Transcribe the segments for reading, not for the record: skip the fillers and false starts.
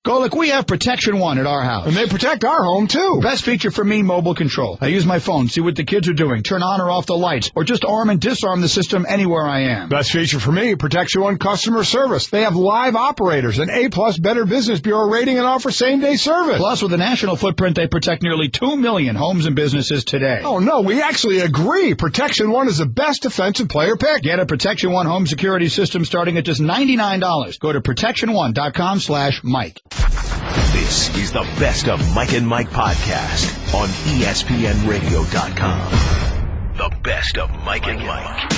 Golick, we have Protection One at our house. And they protect our home, too. Best feature for me, mobile control. I use my phone, see what the kids are doing, turn on or off the lights, or just arm and disarm the system anywhere I am. Best feature for me, Protection One customer service. They have live operators, an A-plus Better Business Bureau rating, and offer same-day service. Plus, with a national footprint, they protect nearly 2 million homes and businesses today. Oh, no, we actually agree. Protection One is the best defensive player pick. Get a Protection One home security system starting at just $99. Go to protectionone.com/Mike. This is the Best of Mike and Mike podcast on ESPNradio.com. The Best of Mike and Mike.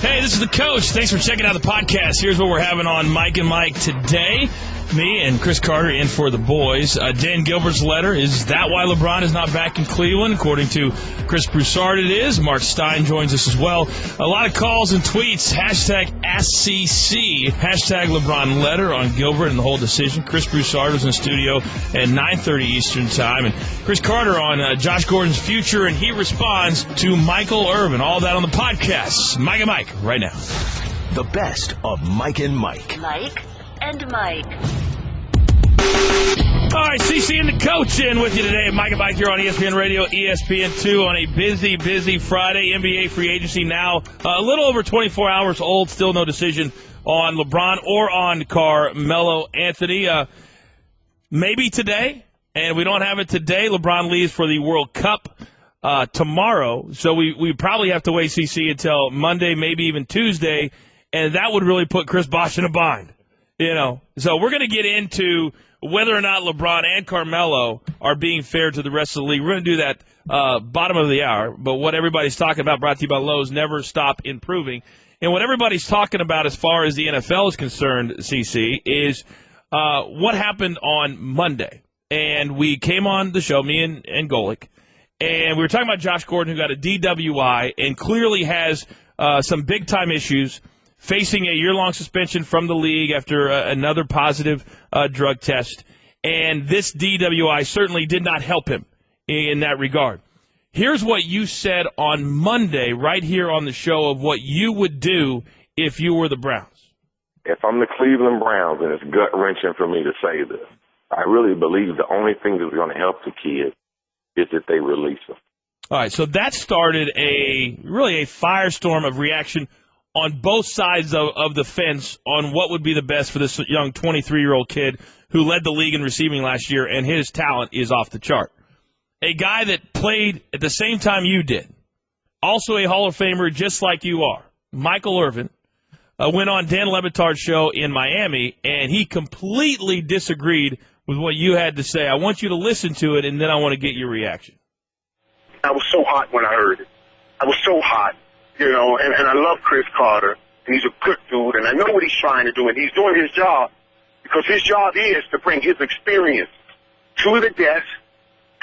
Hey, this is the coach. Thanks for checking out the podcast. Here's what we're having on Mike and Mike today. Me and Cris Carter in for the boys. Dan Gilbert's letter. Is that why LeBron is not back in Cleveland? According to Chris Broussard, it is. Mark Stein joins us as well. A lot of calls and tweets. Hashtag AskCC. Hashtag LeBron letter on Gilbert and the whole decision. Chris Broussard was in the studio at 9:30 Eastern Time. And Chris Carter on Josh Gordon's future, and he responds to Michael Irvin. All that on the podcast. Mike and Mike, right now. The Best of Mike and Mike. Mike and Mike. All right, CC and the coach in with you today. Mike and Mike here on ESPN Radio, ESPN2 on a busy, busy Friday. NBA free agency now a little over 24 hours old. Still no decision on LeBron or on Carmelo Anthony. Maybe today, and we don't have it today. LeBron leaves for the World Cup tomorrow, so we probably have to wait, CC, until Monday, maybe even Tuesday, and that would really put Chris Bosh in a bind. You know, so we're going to get into whether or not LeBron and Carmelo are being fair to the rest of the league. We're going to do that bottom of the hour. But what everybody's talking about, brought to you by Lowe's, never stop improving. And what everybody's talking about as far as the NFL is concerned, CC, is what happened on Monday. And we came on the show, me and Golick, and we were talking about Josh Gordon, who got a DWI and clearly has some big-time issues, facing a year-long suspension from the league after another positive drug test. And this DWI certainly did not help him in that regard. Here's what you said on Monday right here on the show of what you would do if you were the Browns. If I'm the Cleveland Browns, and it's gut-wrenching for me to say this, I really believe the only thing that's going to help the kid is that they release him. All right, so that started a firestorm of reaction on both sides of the fence on what would be the best for this young 23-year-old kid who led the league in receiving last year, and his talent is off the chart. A guy that played at the same time you did, also a Hall of Famer just like you are, Michael Irvin, went on Dan Le Batard's show in Miami, and he completely disagreed with what you had to say. I want you to listen to it, and then I want to get your reaction. I was so hot when I heard it. I was so hot. You know, and I love Cris Carter, and he's a good dude, and I know what he's trying to do, and he's doing his job, because his job is to bring his experience to the desk,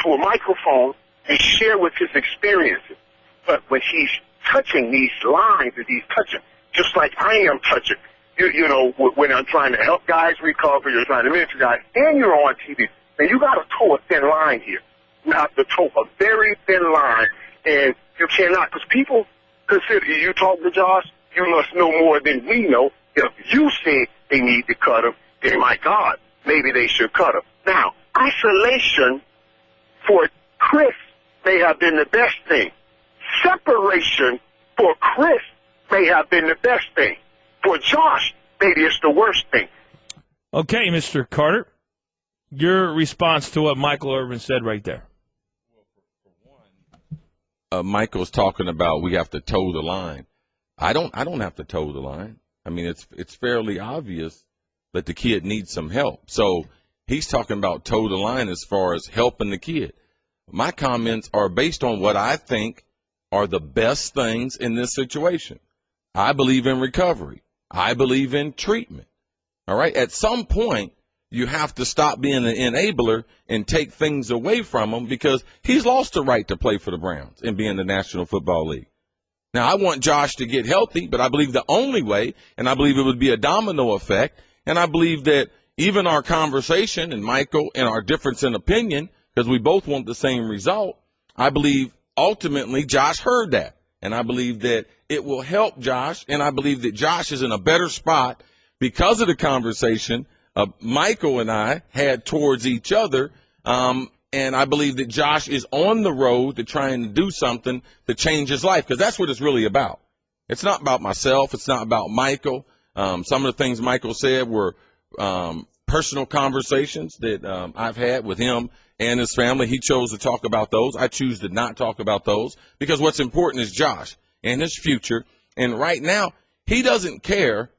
to a microphone, and share with his experiences. But when he's touching these lines that he's touching, just like I am touching, you know, when I'm trying to help guys recover, you're trying to mentor guys, and you're on TV, and you got to toe a thin line here. You have to toe a very thin line, and you cannot, because people consider, you talk to Josh, you must know more than we know. If you say they need to cut him, then my God, maybe they should cut him. Now, isolation for Chris may have been the best thing. Separation for Chris may have been the best thing. For Josh, maybe it's the worst thing. Okay, Mr. Carter, your response to what Michael Irvin said right there. Michael's talking about we have to toe the line. I don't have to toe the line. I mean, it's fairly obvious that the kid needs some help. So he's talking about toe the line as far as helping the kid. My comments are based on what I think are the best things in this situation. I believe in recovery. I believe in treatment. All right. At some point, you have to stop being an enabler and take things away from him, because he's lost the right to play for the Browns and be in the National Football League. Now, I want Josh to get healthy, but I believe the only way, and I believe it would be a domino effect, and I believe that even our conversation and Michael and our difference in opinion, because we both want the same result, I believe ultimately Josh heard that, and I believe that it will help Josh, and I believe that Josh is in a better spot because of the conversation Michael and I had towards each other. And I believe that Josh is on the road to trying to do something to change his life, because that's what it's really about. It's not about myself. It's not about Michael. Some of the things Michael said were personal conversations that I've had with him and his family. He chose to talk about those. I choose to not talk about those, because what's important is Josh and his future. And right now, he doesn't care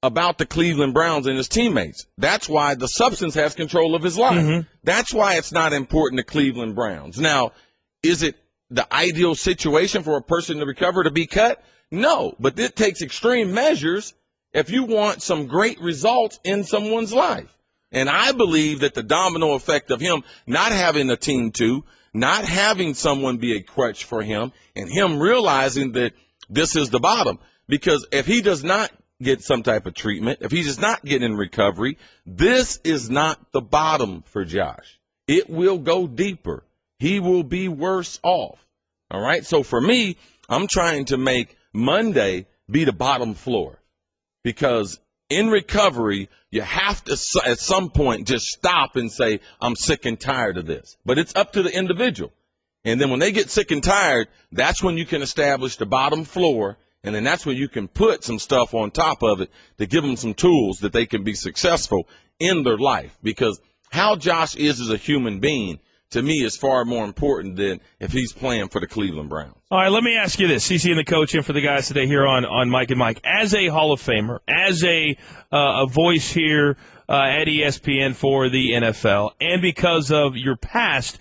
about the Cleveland Browns and his teammates. That's why the substance has control of his life. Mm-hmm. That's why it's not important to Cleveland Browns. Now, is it the ideal situation for a person to recover to be cut? No, but it takes extreme measures if you want some great results in someone's life. And I believe that the domino effect of him not having a team to, not having someone be a crutch for him, and him realizing that this is the bottom. Because if he does not get some type of treatment, if he's just not getting in recovery, this is not the bottom for Josh. It will go deeper. He will be worse off. All right? So for me, I'm trying to make Monday be the bottom floor, because in recovery, you have to at some point just stop and say, I'm sick and tired of this. But it's up to the individual. And then when they get sick and tired, that's when you can establish the bottom floor. And then that's when you can put some stuff on top of it to give them some tools that they can be successful in their life. Because how Josh is as a human being, to me, is far more important than if he's playing for the Cleveland Browns. All right, let me ask you this. CC and the coach in for the guys today here on Mike and Mike. As a Hall of Famer, as a voice here at ESPN for the NFL, and because of your past,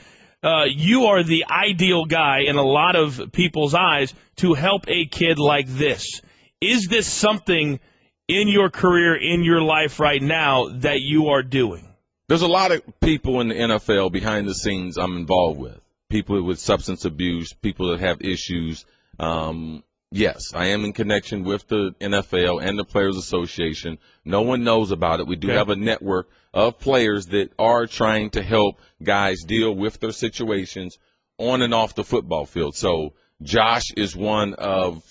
you are the ideal guy in a lot of people's eyes to help a kid like this. Is this something in your career, in your life right now, that you are doing? There's a lot of people in the NFL behind the scenes I'm involved with. People with substance abuse, people that have issues. Yes, I am in connection with the NFL and the Players Association. No one knows about it. We do have a network of players that are trying to help guys deal with their situations on and off the football field. So Josh is one of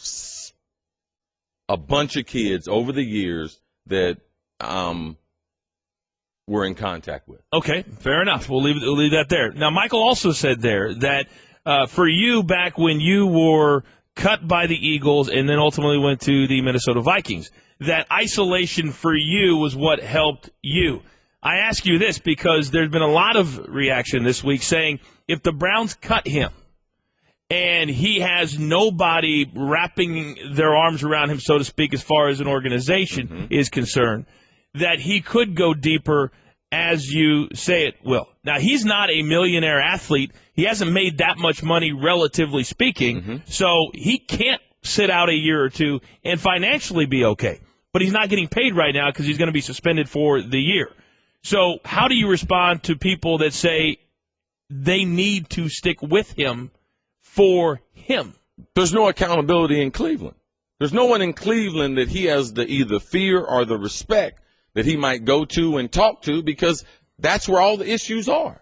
a bunch of kids over the years that we're in contact with. Okay, fair enough. We'll leave that there. Now, Michael also said there that for you, back when you were cut by the Eagles and then ultimately went to the Minnesota Vikings, that isolation for you was what helped you. I ask you this because there's been a lot of reaction this week saying if the Browns cut him and he has nobody wrapping their arms around him, so to speak, as far as an organization is concerned, that he could go deeper, as you say it will. Now, he's not a millionaire athlete. He hasn't made that much money, relatively speaking, so he can't sit out a year or two and financially be okay. But he's not getting paid right now because he's going to be suspended for the year. So how do you respond to people that say they need to stick with him for him? There's no accountability in Cleveland. There's no one in Cleveland that he has the either fear or the respect that he might go to and talk to, because that's where all the issues are.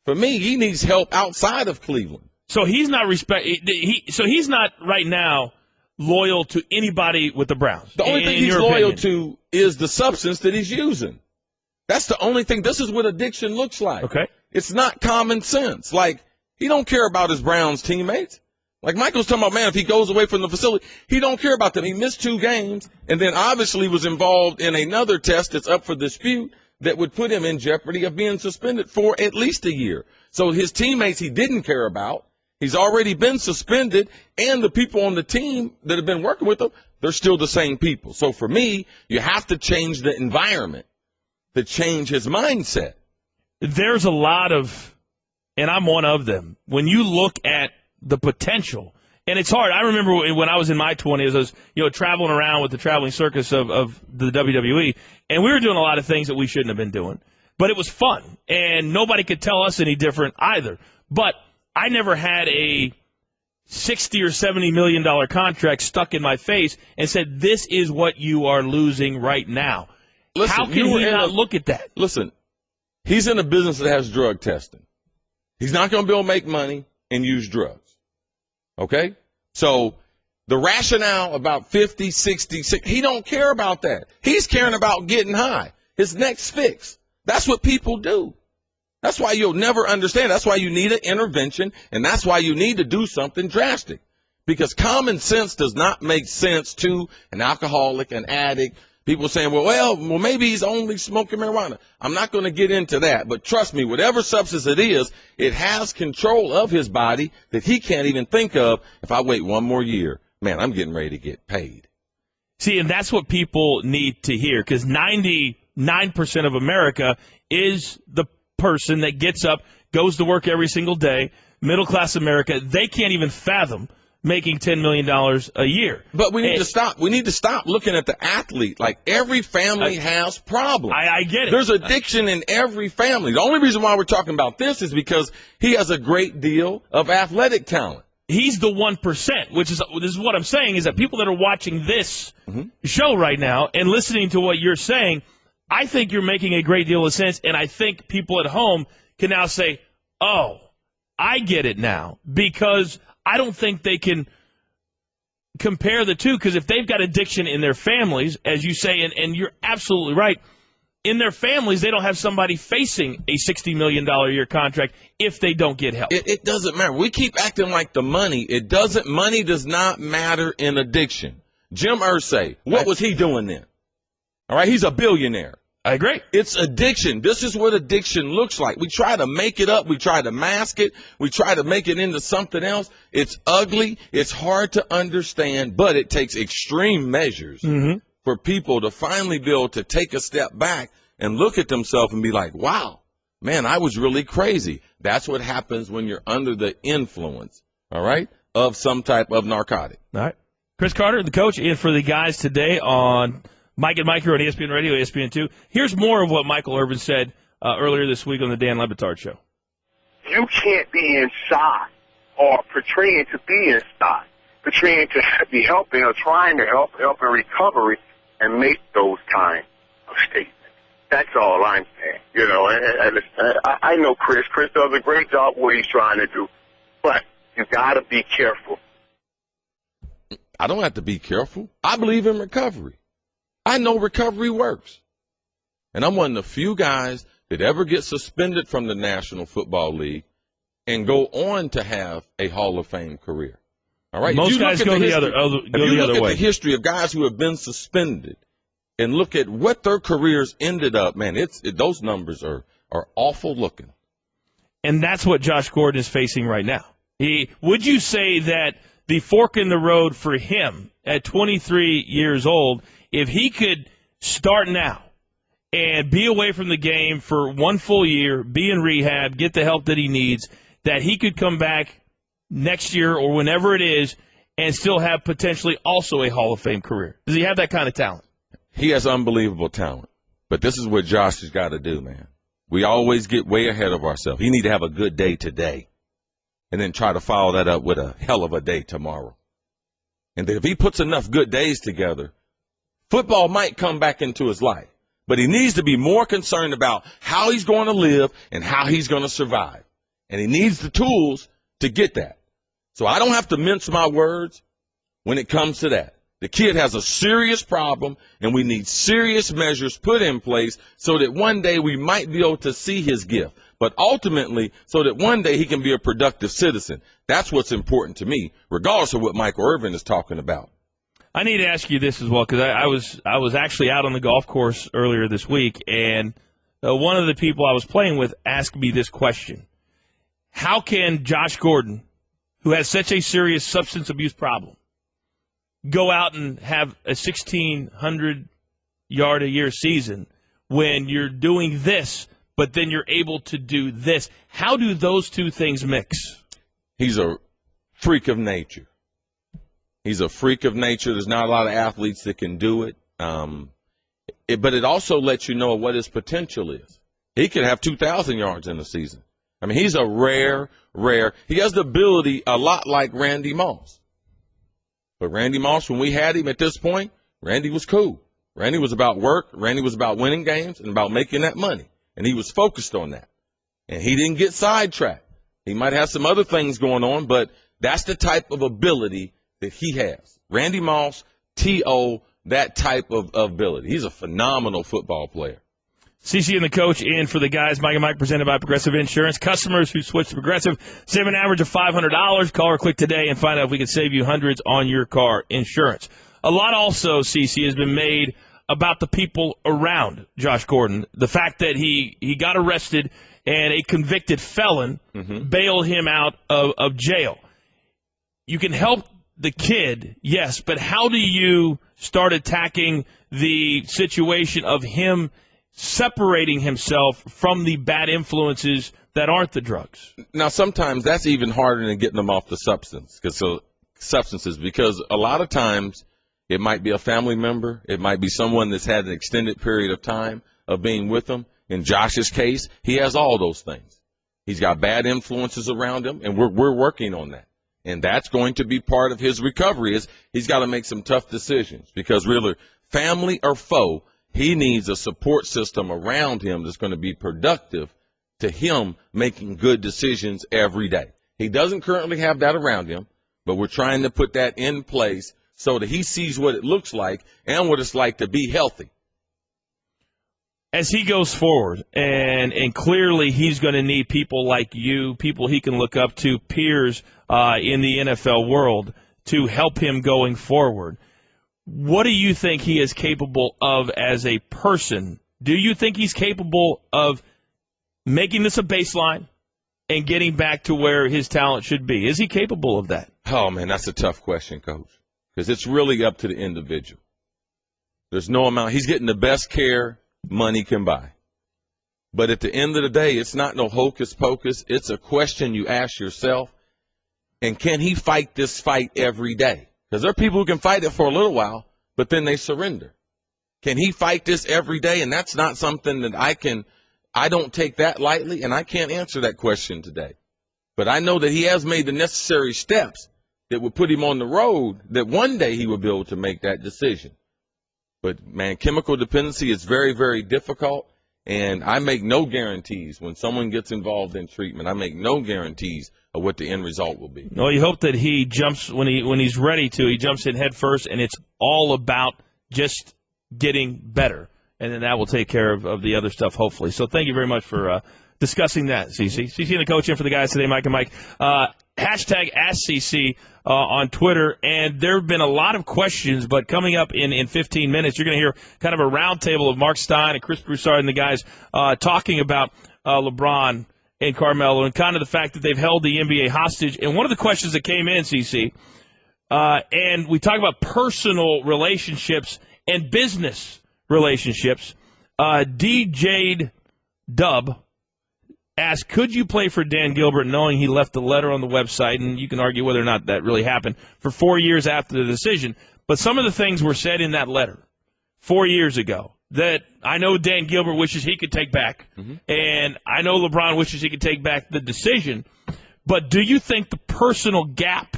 For me, he needs help outside of Cleveland. So he's not he's not right now loyal to anybody with the Browns. The only thing he's loyal to is the substance that he's using. That's the only thing. This is what addiction looks like. Okay. It's not common sense. Like, he don't care about his Browns teammates. Like Michael's talking about, man, if he goes away from the facility, he don't care about them. He missed 2 games and then obviously was involved in another test that's up for dispute that would put him in jeopardy of being suspended for at least a year. So his teammates he didn't care about. He's already been suspended, and the people on the team that have been working with him, they're still the same people. So for me, you have to change the environment to change his mindset. There's a lot of, and I'm one of them, when you look at the potential, and it's hard. I remember when I was in my 20s, I was traveling around with the traveling circus of the WWE, and we were doing a lot of things that we shouldn't have been doing. But it was fun, and nobody could tell us any different either. But I never had a $60 or $70 million contract stuck in my face and said, this is what you are losing right now. Listen, how can he not look at that? Listen, he's in a business that has drug testing. He's not going to be able to make money and use drugs. Okay? So the rationale about 50, 60, he don't care about that. He's caring about getting high. his next fix. That's what people do. That's why you'll never understand. That's why you need an intervention, and that's why you need to do something drastic. Because common sense does not make sense to an alcoholic, an addict, people saying, well, maybe he's only smoking marijuana. I'm not going to get into that, but trust me, whatever substance it is, it has control of his body that he can't even think of. If I wait one more year, man, I'm getting ready to get paid. See, and that's what people need to hear, because 99% of America is the person that gets up, goes to work every single day, middle-class America. They can't even fathom making $10 million a year. But we need to stop. We need to stop looking at the athlete. Like, every family has problems. I get it. There's addiction in every family. The only reason why we're talking about this is because he has a great deal of athletic talent. He's the 1%, which is what I'm saying, is that people that are watching this show right now and listening to what you're saying, I think you're making a great deal of sense, and I think people at home can now say, oh, I get it now, because I don't think they can compare the two, because if they've got addiction in their families, as you say, and you're absolutely right, in their families, they don't have somebody facing a $60 million a year contract if they don't get help. It doesn't matter. We keep acting like the money. Money does not matter in addiction. Jim Irsay, what was he doing then? All right, he's a billionaire. I agree. It's addiction. This is what addiction looks like. We try to make it up. We try to mask it. We try to make it into something else. It's ugly. It's hard to understand, but it takes extreme measures for people to finally be able to take a step back and look at themselves and be like, wow, man, I was really crazy. That's what happens when you're under the influence, all right, of some type of narcotic. All right. Cris Carter, the coach, in for the guys today on Mike and Mike here on ESPN Radio, ESPN2. Here's more of what Michael Irvin said earlier this week on the Dan Gilbert Show. You can't be inside or portraying to be inside, portraying to be helping or trying to help in recovery and make those kind of statements. That's all I'm saying. You know, and I know Chris. Chris does a great job what he's trying to do, but you got to be careful. I don't have to be careful. I believe in recovery. I know recovery works. And I'm one of the few guys that ever get suspended from the National Football League and go on to have a Hall of Fame career. All right. Most guys go the other way. If you look at the history of guys who have been suspended and look at what their careers ended up, man, those numbers are awful looking. And that's what Josh Gordon is facing right now. Would you say that the fork in the road for him at 23 years old, if he could start now and be away from the game for one full year, be in rehab, get the help that he needs, that he could come back next year or whenever it is and still have potentially also a Hall of Fame career? Does he have that kind of talent? He has unbelievable talent. But this is what Josh has got to do, man. We always get way ahead of ourselves. He need to have a good day today and then try to follow that up with a hell of a day tomorrow. And then if he puts enough good days together, football might come back into his life. But he needs to be more concerned about how he's going to live and how he's going to survive. And he needs the tools to get that. So I don't have to mince my words when it comes to that. The kid has a serious problem, and we need serious measures put in place so that one day we might be able to see his gift. But ultimately, so that one day he can be a productive citizen. That's what's important to me, regardless of what Michael Irvin is talking about. I need to ask you this as well, because I was actually out on the golf course earlier this week, and one of the people I was playing with asked me this question. How can Josh Gordon, who has such a serious substance abuse problem, go out and have a 1,600-yard-a-year season when you're doing this, but then you're able to do this? How do those two things mix? He's a freak of nature. He's a freak of nature. There's not a lot of athletes that can do it. But it also lets you know what his potential is. He could have 2,000 yards in a season. I mean, he's a rare. He has the ability a lot like Randy Moss. But Randy Moss, when we had him at this point, Randy was cool. Randy was about work. Randy was about winning games and about making that money. And he was focused on that. And he didn't get sidetracked. He might have some other things going on, but that's the type of ability that he has. Randy Moss, T.O., that type of ability. He's a phenomenal football player. CC and the coach in for the guys. Mike and Mike presented by Progressive Insurance. Customers who switch to Progressive save an average of $500. Call or click today and find out if we can save you hundreds on your car insurance. A lot also, CC, has been made about the people around Josh Gordon. The fact that he got arrested and a convicted felon bailed him out of jail. You can help the kid, yes, but how do you start attacking the situation of him separating himself from the bad influences that aren't the drugs? Now, sometimes that's even harder than getting them off the substances, because a lot of times it might be a family member. It might be someone that's had an extended period of time of being with them. In Josh's case, he has all those things. He's got bad influences around him, and we're working on that. And that's going to be part of his recovery, is he's got to make some tough decisions, because really, family or foe, he needs a support system around him that's going to be productive to him making good decisions every day. He doesn't currently have that around him, but we're trying to put that in place so that he sees what it looks like and what it's like to be healthy. As he goes forward, and clearly he's going to need people like you, people he can look up to, peers in the NFL world, to help him going forward. What do you think he is capable of as a person? Do you think he's capable of making this a baseline and getting back to where his talent should be? Is he capable of that? Oh, man, that's a tough question, Coach, because it's really up to the individual. There's no amount. He's getting the best care money can buy. But at the end of the day, it's not no hocus pocus. It's a question you ask yourself, and can he fight this fight every day? Because there are people who can fight it for a little while, but then they surrender. Can he fight this every day? And that's not something that I don't take that lightly, and I can't answer that question today. But I know that he has made the necessary steps that would put him on the road, that one day he would be able to make that decision. But, man, chemical dependency is very, very difficult, and I make no guarantees when someone gets involved in treatment. I make no guarantees of what the end result will be. No, you hope that he jumps when he's ready to. He jumps in head first, and it's all about just getting better, and then that will take care of the other stuff, hopefully. So thank you very much for discussing that, CC. CC and the coach in for the guys today, Mike and Mike. Hashtag AskCC on Twitter, and there have been a lot of questions, but coming up in 15 minutes, you're going to hear kind of a roundtable of Mark Stein and Chris Broussard and the guys talking about LeBron and Carmelo, and kind of the fact that they've held the NBA hostage. And one of the questions that came in, CC, and we talk about personal relationships and business relationships. DJ Dub asked, could you play for Dan Gilbert knowing he left a letter on the website, and you can argue whether or not that really happened, for 4 years after the decision. But some of the things were said in that letter 4 years ago that I know Dan Gilbert wishes he could take back, and I know LeBron wishes he could take back the decision. But do you think the personal gap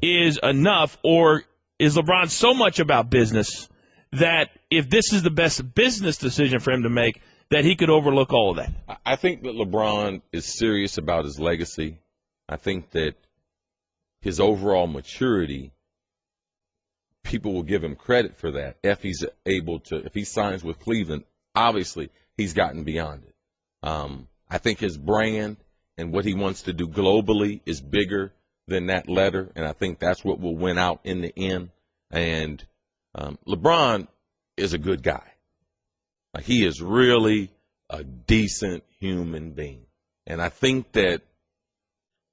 is enough, or is LeBron so much about business that if this is the best business decision for him to make, that he could overlook all of that? I think that LeBron is serious about his legacy. I think that his overall maturity, people will give him credit for that. If he signs with Cleveland, obviously he's gotten beyond it. I think his brand and what he wants to do globally is bigger than that letter, and I think that's what will win out in the end. And LeBron is a good guy. Like, he is really a decent human being. And I think that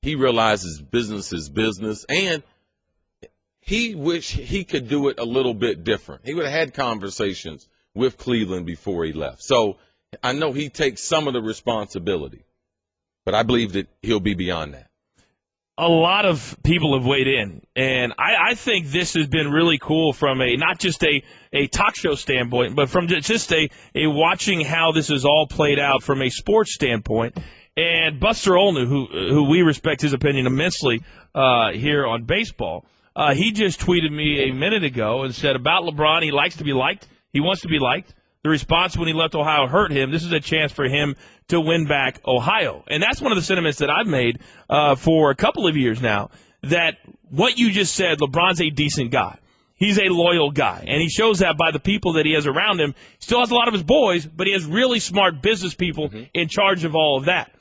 he realizes business is business, and he wished he could do it a little bit different. He would have had conversations with Cleveland before he left. So I know he takes some of the responsibility, but I believe that he'll be beyond that. A lot of people have weighed in, and I think this has been really cool from not just a talk show standpoint, but from just a watching how this is all played out from a sports standpoint. And Buster Olney, who we respect his opinion immensely here on baseball, he just tweeted me a minute ago and said about LeBron, he likes to be liked. He wants to be liked. The response when he left Ohio hurt him. This is a chance for him to win back Ohio. And that's one of the sentiments that I've made for a couple of years now, that what you just said, LeBron's a decent guy. he's a loyal guy, and he shows that by the people that he has around him. He still has a lot of his boys, but he has really smart business people in charge of all of that.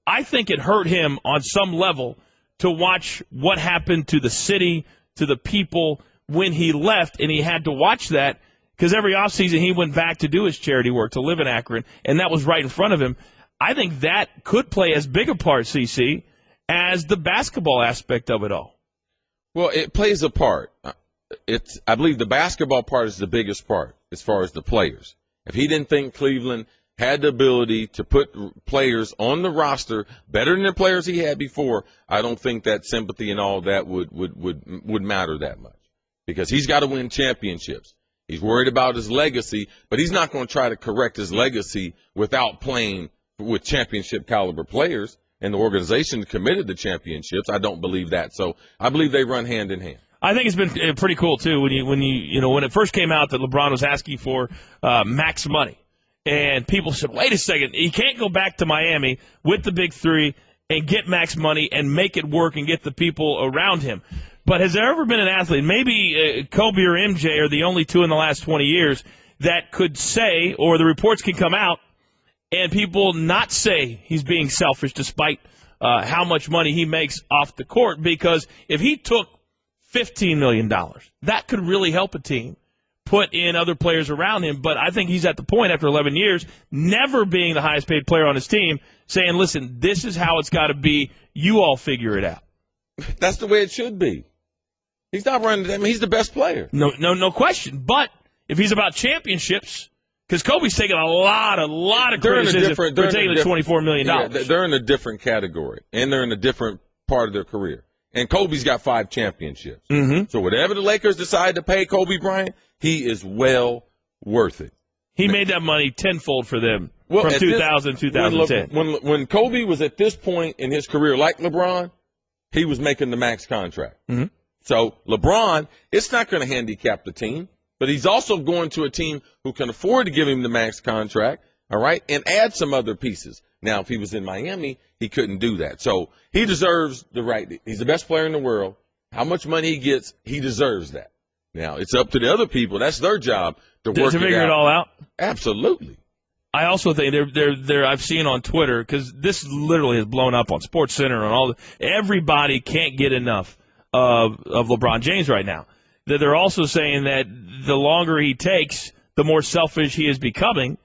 I think it hurt him on some level to watch what happened to the city, to the people when he left, and he had to watch that because every offseason he went back to do his charity work, to live in Akron, and that was right in front of him. I think that could play as big a part, CC, as the basketball aspect of it all. Well, it plays a part. I believe the basketball part is the biggest part as far as the players. If he didn't think Cleveland had the ability to put players on the roster better than the players he had before, I don't think that sympathy and all that would matter that much, because he's got to win championships. He's worried about his legacy, but he's not going to try to correct his legacy without playing with championship caliber players, and the organization committed to championships. I don't believe that. So I believe they run hand in hand. I think it's been pretty cool too when it first came out that LeBron was asking for max money. And people said, wait a second, he can't go back to Miami with the big three and get max money and make it work and get the people around him. But has there ever been an athlete, maybe Kobe or MJ are the only two in the last 20 years, that could say, or the reports can come out, and people not say he's being selfish despite how much money he makes off the court? Because if he took $15 million, that could really help a team put in other players around him. But I think he's at the point after 11 years, never being the highest paid player on his team, saying, listen, this is how it's got to be. You all figure it out. That's the way it should be. He's not running. I mean, he's the best player. No question. But if he's about championships, because Kobe's taking a lot of criticism for taking the $24 million. Yeah, they're in a different category, and they're in a different part of their career. And Kobe's got 5 championships. Mm-hmm. So whatever the Lakers decide to pay Kobe Bryant, he is well worth it. He made that money tenfold for them from 2000 to 2010. When Kobe was at this point in his career, like LeBron, he was making the max contract. Mm-hmm. So LeBron, it's not going to handicap the team, but he's also going to a team who can afford to give him the max contract, all right, and add some other pieces. Now, if he was in Miami, he couldn't do that. So he deserves the right. He's the best player in the world. How much money he gets, he deserves that. Now, it's up to the other people. That's their job to work to figure it all out. Absolutely. I also think they're I've seen on Twitter, because this literally has blown up on SportsCenter and all. Everybody can't get enough of LeBron James right now. That they're also saying that the longer he takes, the more selfish he is becoming,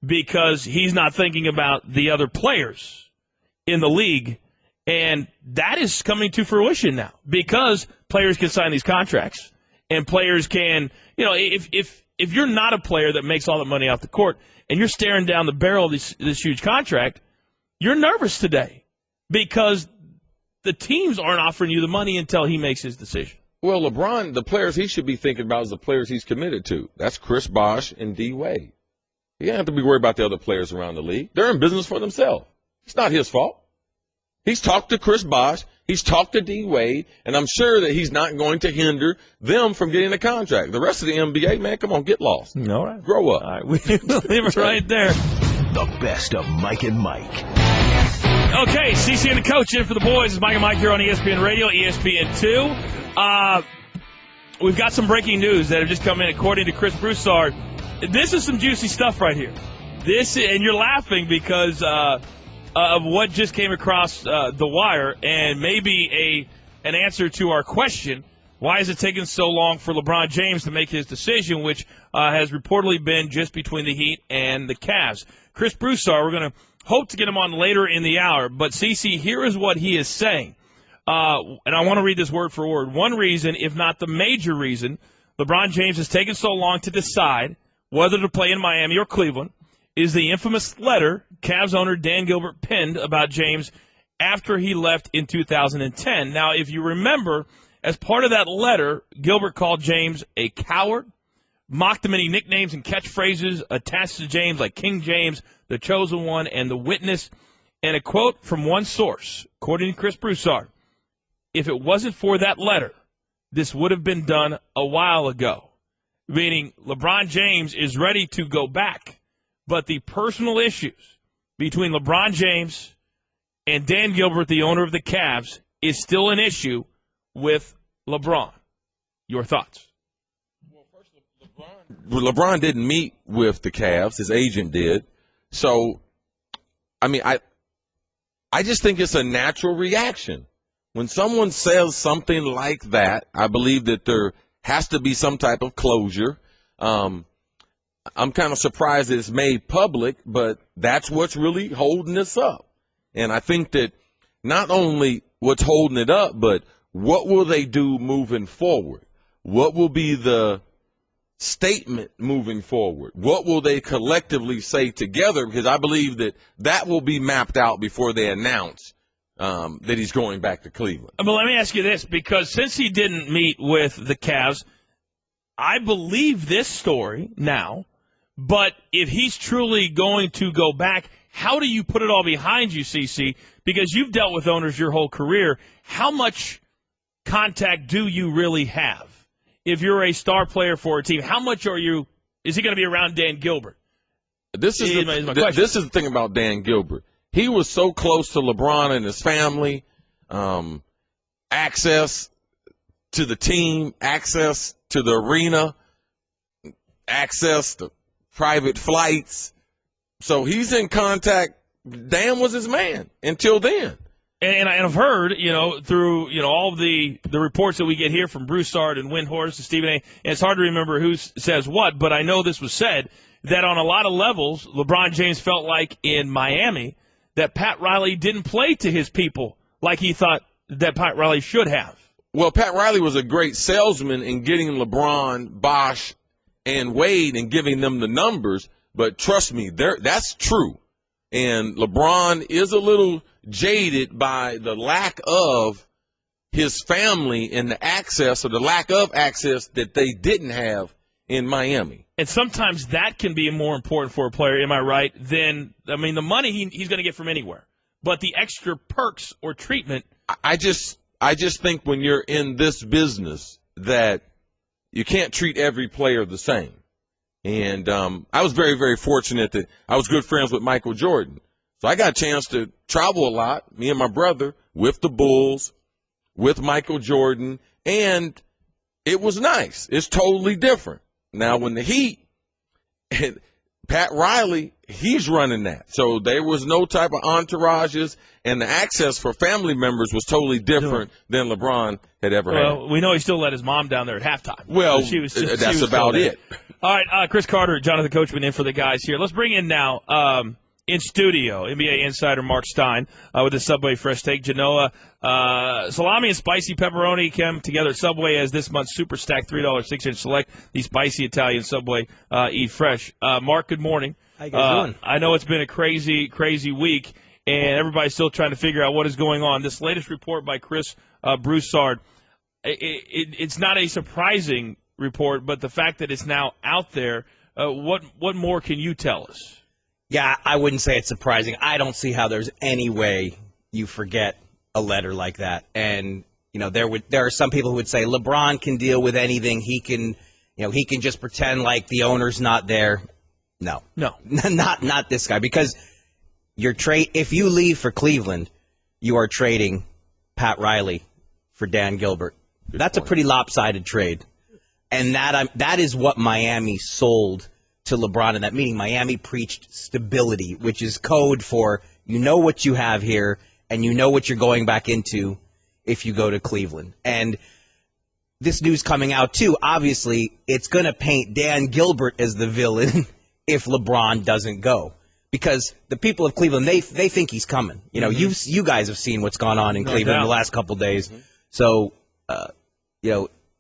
because he's not thinking about the other players in the league. And that is coming to fruition now, because players can sign these contracts, and players can, if you're not a player that makes all the money off the court and you're staring down the barrel of this huge contract, you're nervous today because the teams aren't offering you the money until he makes his decision. Well, LeBron, the players he should be thinking about is the players he's committed to. That's Chris Bosh and D. Wade. He doesn't have to be worried about the other players around the league. They're in business for themselves. It's not his fault. He's talked to Chris Bosh. He's talked to D. Wade, and I'm sure that he's not going to hinder them from getting a contract. The rest of the NBA, man, come on, get lost. All right. Grow up. All right, we'll leave it right there. The best of Mike and Mike. Okay, CC and the coach in for the boys. It's Mike and Mike here on ESPN Radio, ESPN2. We've got some breaking news that have just come in according to Chris Broussard. This is some juicy stuff right here. And you're laughing because of what just came across the wire, and maybe an answer to our question, why is it taking so long for LeBron James to make his decision, which has reportedly been just between the Heat and the Cavs. Chris Broussard, we're going to hope to get him on later in the hour, but CC, here is what he is saying. And I want to read this word for word. One reason, if not the major reason, LeBron James has taken so long to decide whether to play in Miami or Cleveland is the infamous letter Cavs owner Dan Gilbert penned about James after he left in 2010. Now, if you remember, as part of that letter, Gilbert called James a coward, mocked the many nicknames and catchphrases attached to James like King James, the Chosen One, and the Witness. And a quote from one source, according to Chris Broussard, if it wasn't for that letter, this would have been done a while ago. Meaning LeBron James is ready to go back, but the personal issues between LeBron James and Dan Gilbert, the owner of the Cavs, is still an issue with LeBron. Your thoughts? LeBron didn't meet with the Cavs. His agent did. So, I mean, I just think it's a natural reaction. When someone says something like that, I believe that there has to be some type of closure. I'm kind of surprised that it's made public, but that's what's really holding us up. And I think that not only what's holding it up, but what will they do moving forward? What will be the statement moving forward? What will they collectively say together? Because I believe that will be mapped out before they announce that he's going back to Cleveland. But let me ask you this, because since he didn't meet with the Cavs, I believe this story now, but if he's truly going to go back, how do you put it all behind you, CC? Because you've dealt with owners your whole career. How much contact do you really have? If you're a star player for a team, how much is he going to be around Dan Gilbert? This is the thing about Dan Gilbert. He was so close to LeBron and his family, access to the team, access to the arena, access to private flights. So he's in contact. Dan was his man until then. And I've heard, through, all the reports that we get here from Broussard and Windhorst and Stephen A., and it's hard to remember who says what, but I know this was said, that on a lot of levels, LeBron James felt like in Miami that Pat Riley didn't play to his people like he thought that Pat Riley should have. Well, Pat Riley was a great salesman in getting LeBron, Bosh, and Wade and giving them the numbers, but trust me, that's true. And LeBron is a little jaded by the lack of his family and the access or the lack of access that they didn't have in Miami. And sometimes that can be more important for a player, am I right, than, the money he's going to get from anywhere. But the extra perks or treatment. I just think when you're in this business that you can't treat every player the same. And I was very, very fortunate that I was good friends with Michael Jordan. So I got a chance to travel a lot, me and my brother, with the Bulls, with Michael Jordan, and it was nice. It's totally different. Now, when the Heat, Pat Riley, he's running that. So there was no type of entourages, and the access for family members was totally different than LeBron had ever had. Well, we know he still let his mom down there at halftime. Well, so that's about it. All right, Cris Carter, Jonathan Coachman in for the guys here. Let's bring in now in studio, NBA insider Mark Stein with the Subway Fresh Take. Genoa, salami and spicy pepperoni came together at Subway as this month's Super Stack $3 6-inch select the spicy Italian Subway Eat Fresh. Mark, good morning. How you guys doing? I know it's been a crazy, crazy week, and everybody's still trying to figure out what is going on. This latest report by Chris Broussard, it's not a surprising report, but the fact that it's now out there, what more can you tell us? Yeah, I wouldn't say it's surprising. I don't see how there's any way you forget a letter like that. And there are some people who would say LeBron can deal with anything. He can just pretend like the owner's not there. No, not this guy, because if you leave for Cleveland, you are trading Pat Riley for Dan Gilbert. That's a pretty lopsided trade. And that is what Miami sold to LeBron in that meeting. Miami preached stability, which is code for what you have here and what you're going back into if you go to Cleveland. And this news coming out, too, obviously, it's going to paint Dan Gilbert as the villain if LeBron doesn't go. Because the people of Cleveland, they think he's coming. You guys have seen what's gone on in Cleveland the last couple days. Mm-hmm. So,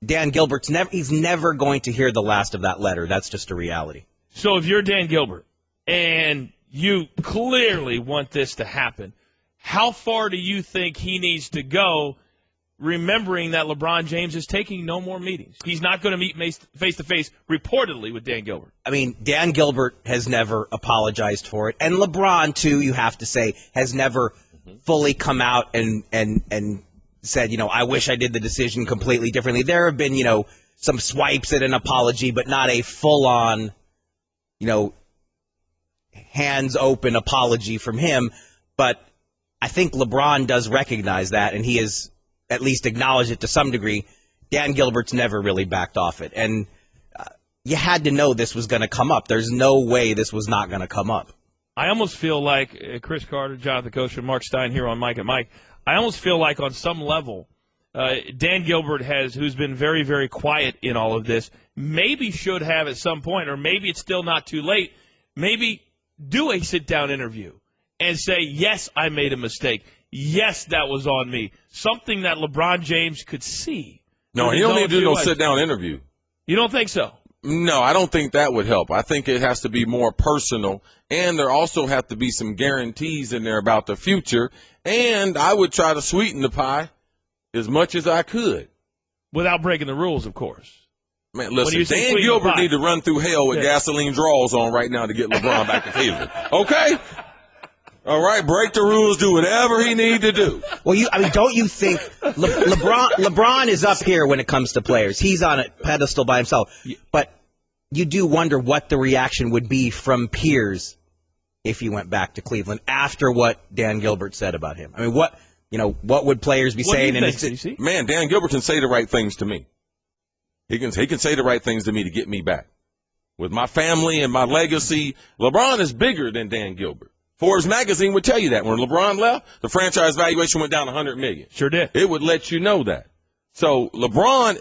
Dan Gilbert's never going to hear the last of that letter. That's just a reality. So if you're Dan Gilbert and you clearly want this to happen, how far do you think he needs to go, remembering that LeBron James is taking no more meetings? He's not going to meet face-to-face, reportedly, with Dan Gilbert. Dan Gilbert has never apologized for it. And LeBron, too, you have to say, has never fully come out and said, I wish I did the decision completely differently. There have been, some swipes at an apology, but not a full-on, hands-open apology from him. But I think LeBron does recognize that, and he has at least acknowledged it to some degree. Dan Gilbert's never really backed off it. And you had to know this was going to come up. There's no way this was not going to come up. I almost feel like Cris Carter, Jonathan Coachman, Mark Stein here on Mike and Mike. I almost feel like on some level, Dan Gilbert who's been very, very quiet in all of this, maybe should have at some point, or maybe it's still not too late, maybe do a sit-down interview and say, yes, I made a mistake. Yes, that was on me. Something that LeBron James could see. No, he don't need to do no sit-down interview. You don't think so? No, I don't think that would help. I think it has to be more personal, and there also have to be some guarantees in there about the future, and I would try to sweeten the pie as much as I could. Without breaking the rules, of course. Man, listen, Dan Gilbert need to run through hell with gasoline draws on right now to get LeBron back to Cleveland. Okay? All right, break the rules, do whatever he need to do. Well, don't you think LeBron is up here when it comes to players? He's on a pedestal by himself. But you do wonder what the reaction would be from peers if he went back to Cleveland after what Dan Gilbert said about him. I mean, what would players be saying? Man, Dan Gilbert can say the right things to me. He can say the right things to me to get me back. With my family and my legacy, LeBron is bigger than Dan Gilbert. Forbes magazine would tell you that. When LeBron left, the franchise valuation went down $100 million. Sure did. It would let you know that. So LeBron,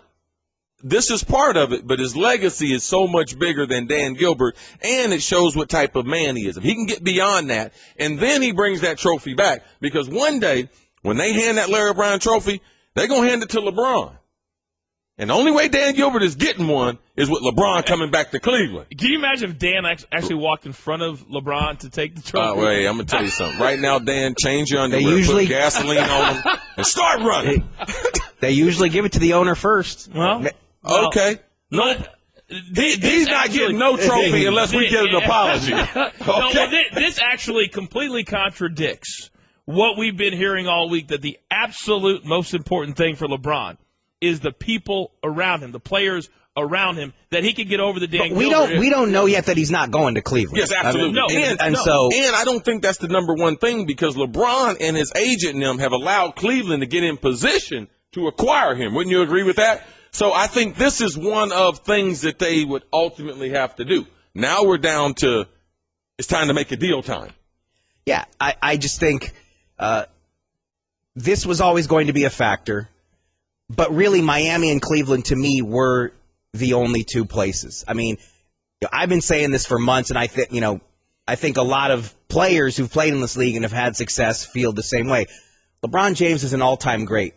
this is part of it, but his legacy is so much bigger than Dan Gilbert, and it shows what type of man he is. If he can get beyond that, and then he brings that trophy back, because one day when they hand that Larry Brown trophy, they're going to hand it to LeBron. And the only way Dan Gilbert is getting one is with LeBron coming back to Cleveland. Can you imagine if Dan actually walked in front of LeBron to take the trophy? Wait, I'm going to tell you something. Right now, Dan, change your underwear, put gasoline on them, and start running. They usually give it to the owner first. Well, okay. No, he's not getting no trophy unless we get an apology. Okay. This actually completely contradicts what we've been hearing all week, that the absolute most important thing for LeBron is the people around him, the players around him, that he can get over the Dan Gilbert. We don't know yet that he's not going to Cleveland. Yes, absolutely. And I don't think that's the number one thing, because LeBron and his agent and them have allowed Cleveland to get in position to acquire him. Wouldn't you agree with that? So I think this is one of things that they would ultimately have to do. Now we're down to it's time to make a deal time. Yeah, I just think this was always going to be a factor. But really, Miami and Cleveland, to me, were the only two places. I mean, I've been saying this for months, and I think a lot of players who've played in this league and have had success feel the same way. LeBron James is an all-time great.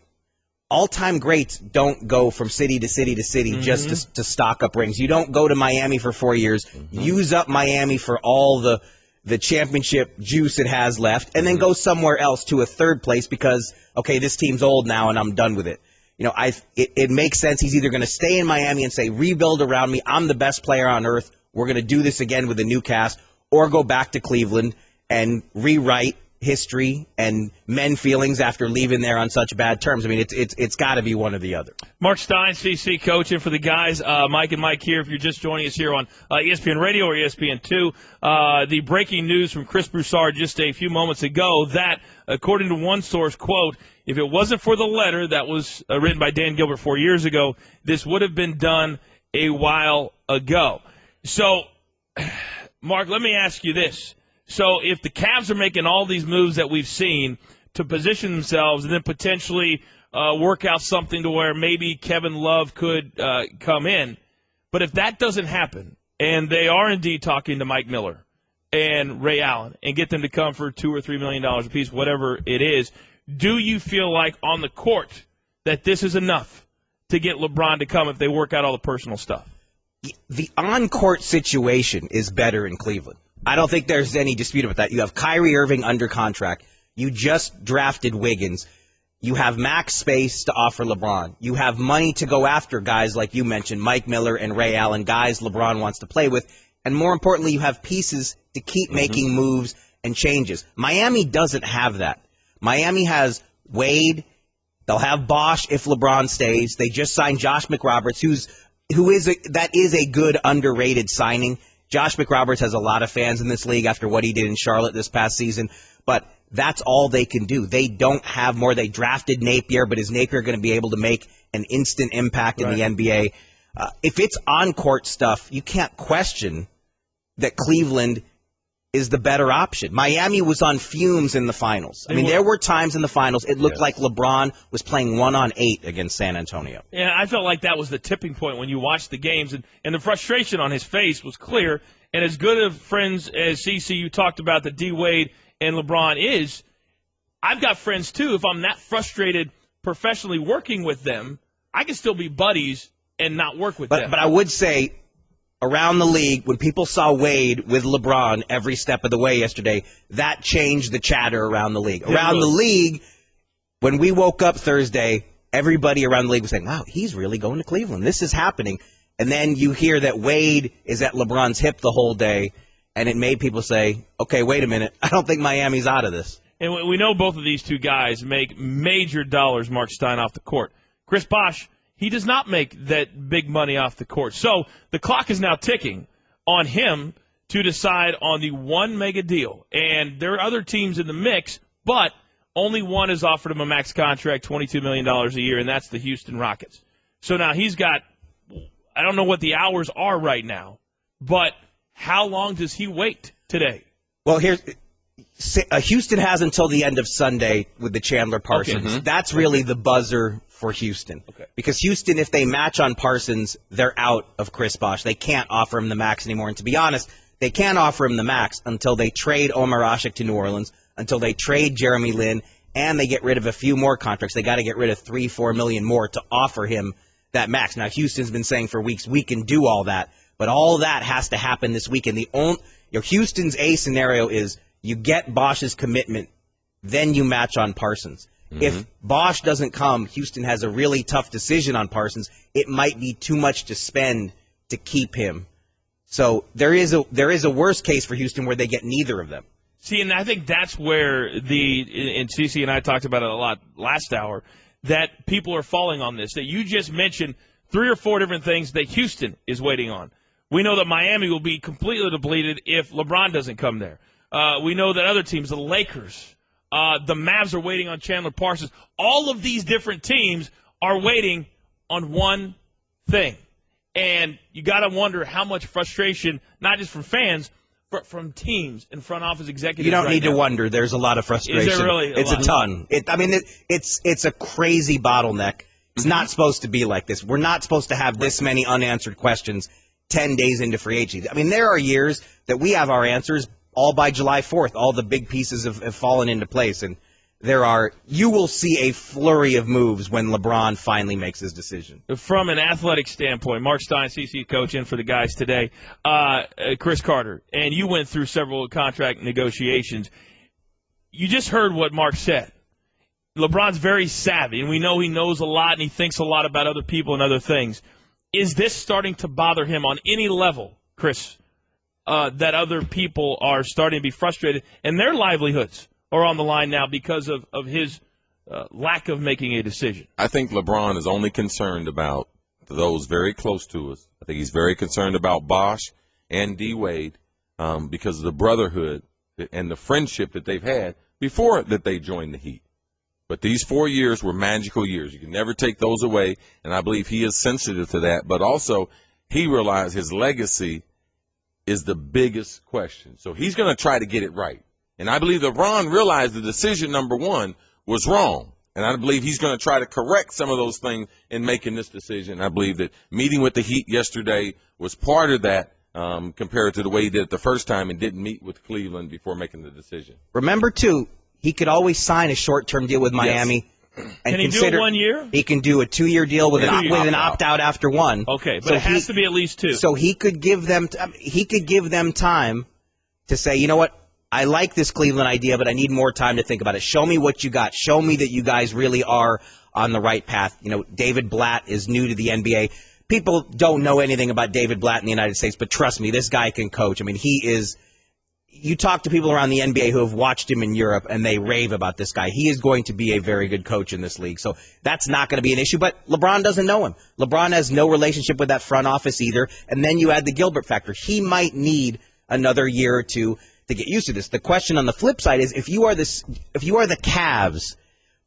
All-time greats don't go from city to city to city just to stock up rings. You don't go to Miami for 4 years, use up Miami for all the championship juice it has left, and then go somewhere else to a third place because, okay, this team's old now and I'm done with it. It makes sense. He's either going to stay in Miami and say, rebuild around me, I'm the best player on earth, we're going to do this again with a new cast, or go back to Cleveland and rewrite history and mend feelings after leaving there on such bad terms. I mean, it's got to be one or the other. Mark Stein, CC, coaching for the guys. Mike and Mike here. If you're just joining us here on ESPN Radio or ESPN2, the breaking news from Chris Broussard just a few moments ago that, according to one source, quote, if it wasn't for the letter that was written by Dan Gilbert 4 years ago, this would have been done a while ago. So, Mark, let me ask you this. So if the Cavs are making all these moves that we've seen to position themselves and then potentially work out something to where maybe Kevin Love could come in, but if that doesn't happen and they are indeed talking to Mike Miller and Ray Allen and get them to come for $2 or $3 million apiece, whatever it is, do you feel like on the court that this is enough to get LeBron to come if they work out all the personal stuff? The on-court situation is better in Cleveland. I don't think there's any dispute about that. You have Kyrie Irving under contract. You just drafted Wiggins. You have max space to offer LeBron. You have money to go after guys like you mentioned, Mike Miller and Ray Allen, guys LeBron wants to play with. And more importantly, you have pieces to keep making moves and changes. Miami doesn't have that. Miami has Wade. They'll have Bosch if LeBron stays. They just signed Josh McRoberts, that is a good underrated signing. Josh McRoberts has a lot of fans in this league after what he did in Charlotte this past season, but that's all they can do. They don't have more. They drafted Napier, but is Napier going to be able to make an instant impact in the NBA? if it's on-court stuff, you can't question that Cleveland is the better option. Miami was on fumes in the finals. I mean, there were times in the finals it looked like LeBron was playing 1-on-8 against San Antonio. Yeah, I felt like that was the tipping point when you watched the games, and the frustration on his face was clear. And as good of friends as CC you talked about that D. Wade and LeBron is, I've got friends too. If I'm that frustrated professionally working with them, I can still be buddies and not work with them. But I would say, around the league, when people saw Wade with LeBron every step of the way yesterday, that changed the chatter around the league. Around the league, when we woke up Thursday, everybody around the league was saying, wow, he's really going to Cleveland. This is happening. And then you hear that Wade is at LeBron's hip the whole day, and it made people say, okay, wait a minute, I don't think Miami's out of this. And we know both of these two guys make major dollars, Mark Stein, off the court. Chris Bosh, he does not make that big money off the court. So the clock is now ticking on him to decide on the one mega deal. And there are other teams in the mix, but only one has offered him a max contract, $22 million a year, and that's the Houston Rockets. So now he's got, I don't know what the hours are right now, but how long does he wait today? Well, Houston has until the end of Sunday with the Chandler Parsons. Okay. That's really the buzzer for Houston. Okay. Because Houston, if they match on Parsons, they're out of Chris Bosh. They can't offer him the max anymore. And to be honest, they can't offer him the max until they trade Omar Ashik to New Orleans, until they trade Jeremy Lin, and they get rid of a few more contracts. They got to get rid of $3-4 million more to offer him that max. Now, Houston's been saying for weeks, we can do all that. But all that has to happen this week. And Houston's A scenario is you get Bosch's commitment, then you match on Parsons. Mm-hmm. If Bosh doesn't come, Houston has a really tough decision on Parsons. It might be too much to spend to keep him. So there is a worst case for Houston where they get neither of them. See, and I think that's where and CC and I talked about it a lot last hour, that people are falling on this, that you just mentioned 3 or 4 different things that Houston is waiting on. We know that Miami will be completely depleted if LeBron doesn't come there. We know that other teams, the Lakers, the Mavs are waiting on Chandler Parsons. All of these different teams are waiting on one thing. And you got to wonder how much frustration, not just from fans, but from teams and front office executives. You don't need to wonder. There's a lot of frustration. Is there really? It's a ton. It's a crazy bottleneck. It's not supposed to be like this. We're not supposed to have this many unanswered questions 10 days into free agency. I mean, there are years that we have our answers all by July 4th. All the big pieces have fallen into place, and you will see a flurry of moves when LeBron finally makes his decision. From an athletic standpoint, Mark Stein, CC coach in for the guys today, Cris Carter, and you went through several contract negotiations. You just heard what Mark said. LeBron's very savvy, and we know he knows a lot and he thinks a lot about other people and other things. Is this starting to bother him on any level, Chris, that other people are starting to be frustrated and their livelihoods are on the line now because of his lack of making a decision? I think LeBron is only concerned about those very close to us. I think he's very concerned about Bosh and D. Wade because of the brotherhood and the friendship that they've had before that they joined the Heat. But these 4 years were magical years. You can never take those away, and I believe he is sensitive to that. But also, he realized his legacy is the biggest question. So he's going to try to get it right. And I believe LeBron realized the decision, number one, was wrong. And I believe he's going to try to correct some of those things in making this decision. I believe that meeting with the Heat yesterday was part of that compared to the way he did it the first time and didn't meet with Cleveland before making the decision. Remember, too, he could always sign a short-term deal with Miami. Yes. And can he do it 1 year? He can do a 2-year deal with an opt-out after one. Okay, but it has to be at least 2. So he could give them time to say, you know what, I like this Cleveland idea, but I need more time to think about it. Show me what you got. Show me that you guys really are on the right path. You know, David Blatt is new to the NBA. People don't know anything about David Blatt in the United States, but trust me, this guy can coach. I mean, he is. You talk to people around the NBA who have watched him in Europe, and they rave about this guy. He is going to be a very good coach in this league. So that's not going to be an issue. But LeBron doesn't know him. LeBron has no relationship with that front office either. And then you add the Gilbert factor. He might need another year or two to get used to this. The question on the flip side is if you are the Cavs,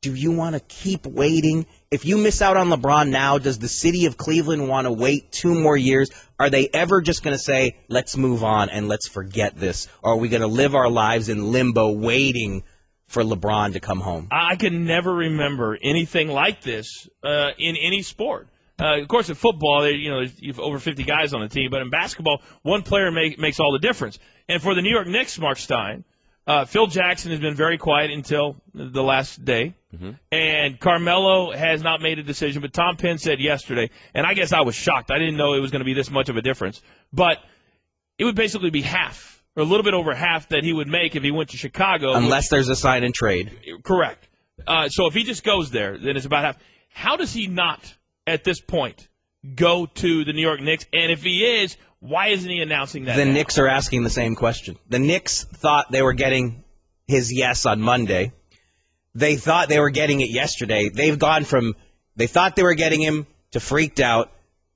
do you want to keep waiting? If you miss out on LeBron now, does the city of Cleveland want to wait 2 more years? Are they ever just going to say, let's move on and let's forget this? Or are we going to live our lives in limbo waiting for LeBron to come home? I can never remember anything like this in any sport. Of course, in football, you've over 50 guys on the team, but in basketball, one player makes all the difference. And for the New York Knicks, Mark Stein, Phil Jackson has been very quiet until the last day, and Carmelo has not made a decision, but Tom Penn said yesterday, and I guess I was shocked. I didn't know it was going to be this much of a difference, but it would basically be half, or a little bit over half that he would make if he went to Chicago. Unless there's a sign and trade. Correct. So if he just goes there, then it's about half. How does he not, at this point, go to the New York Knicks? And if he is, why isn't he announcing that? The now? Knicks are asking the same question. The Knicks thought they were getting his yes on Monday. They thought they were getting it yesterday. They've gone from they thought they were getting him to freaked out,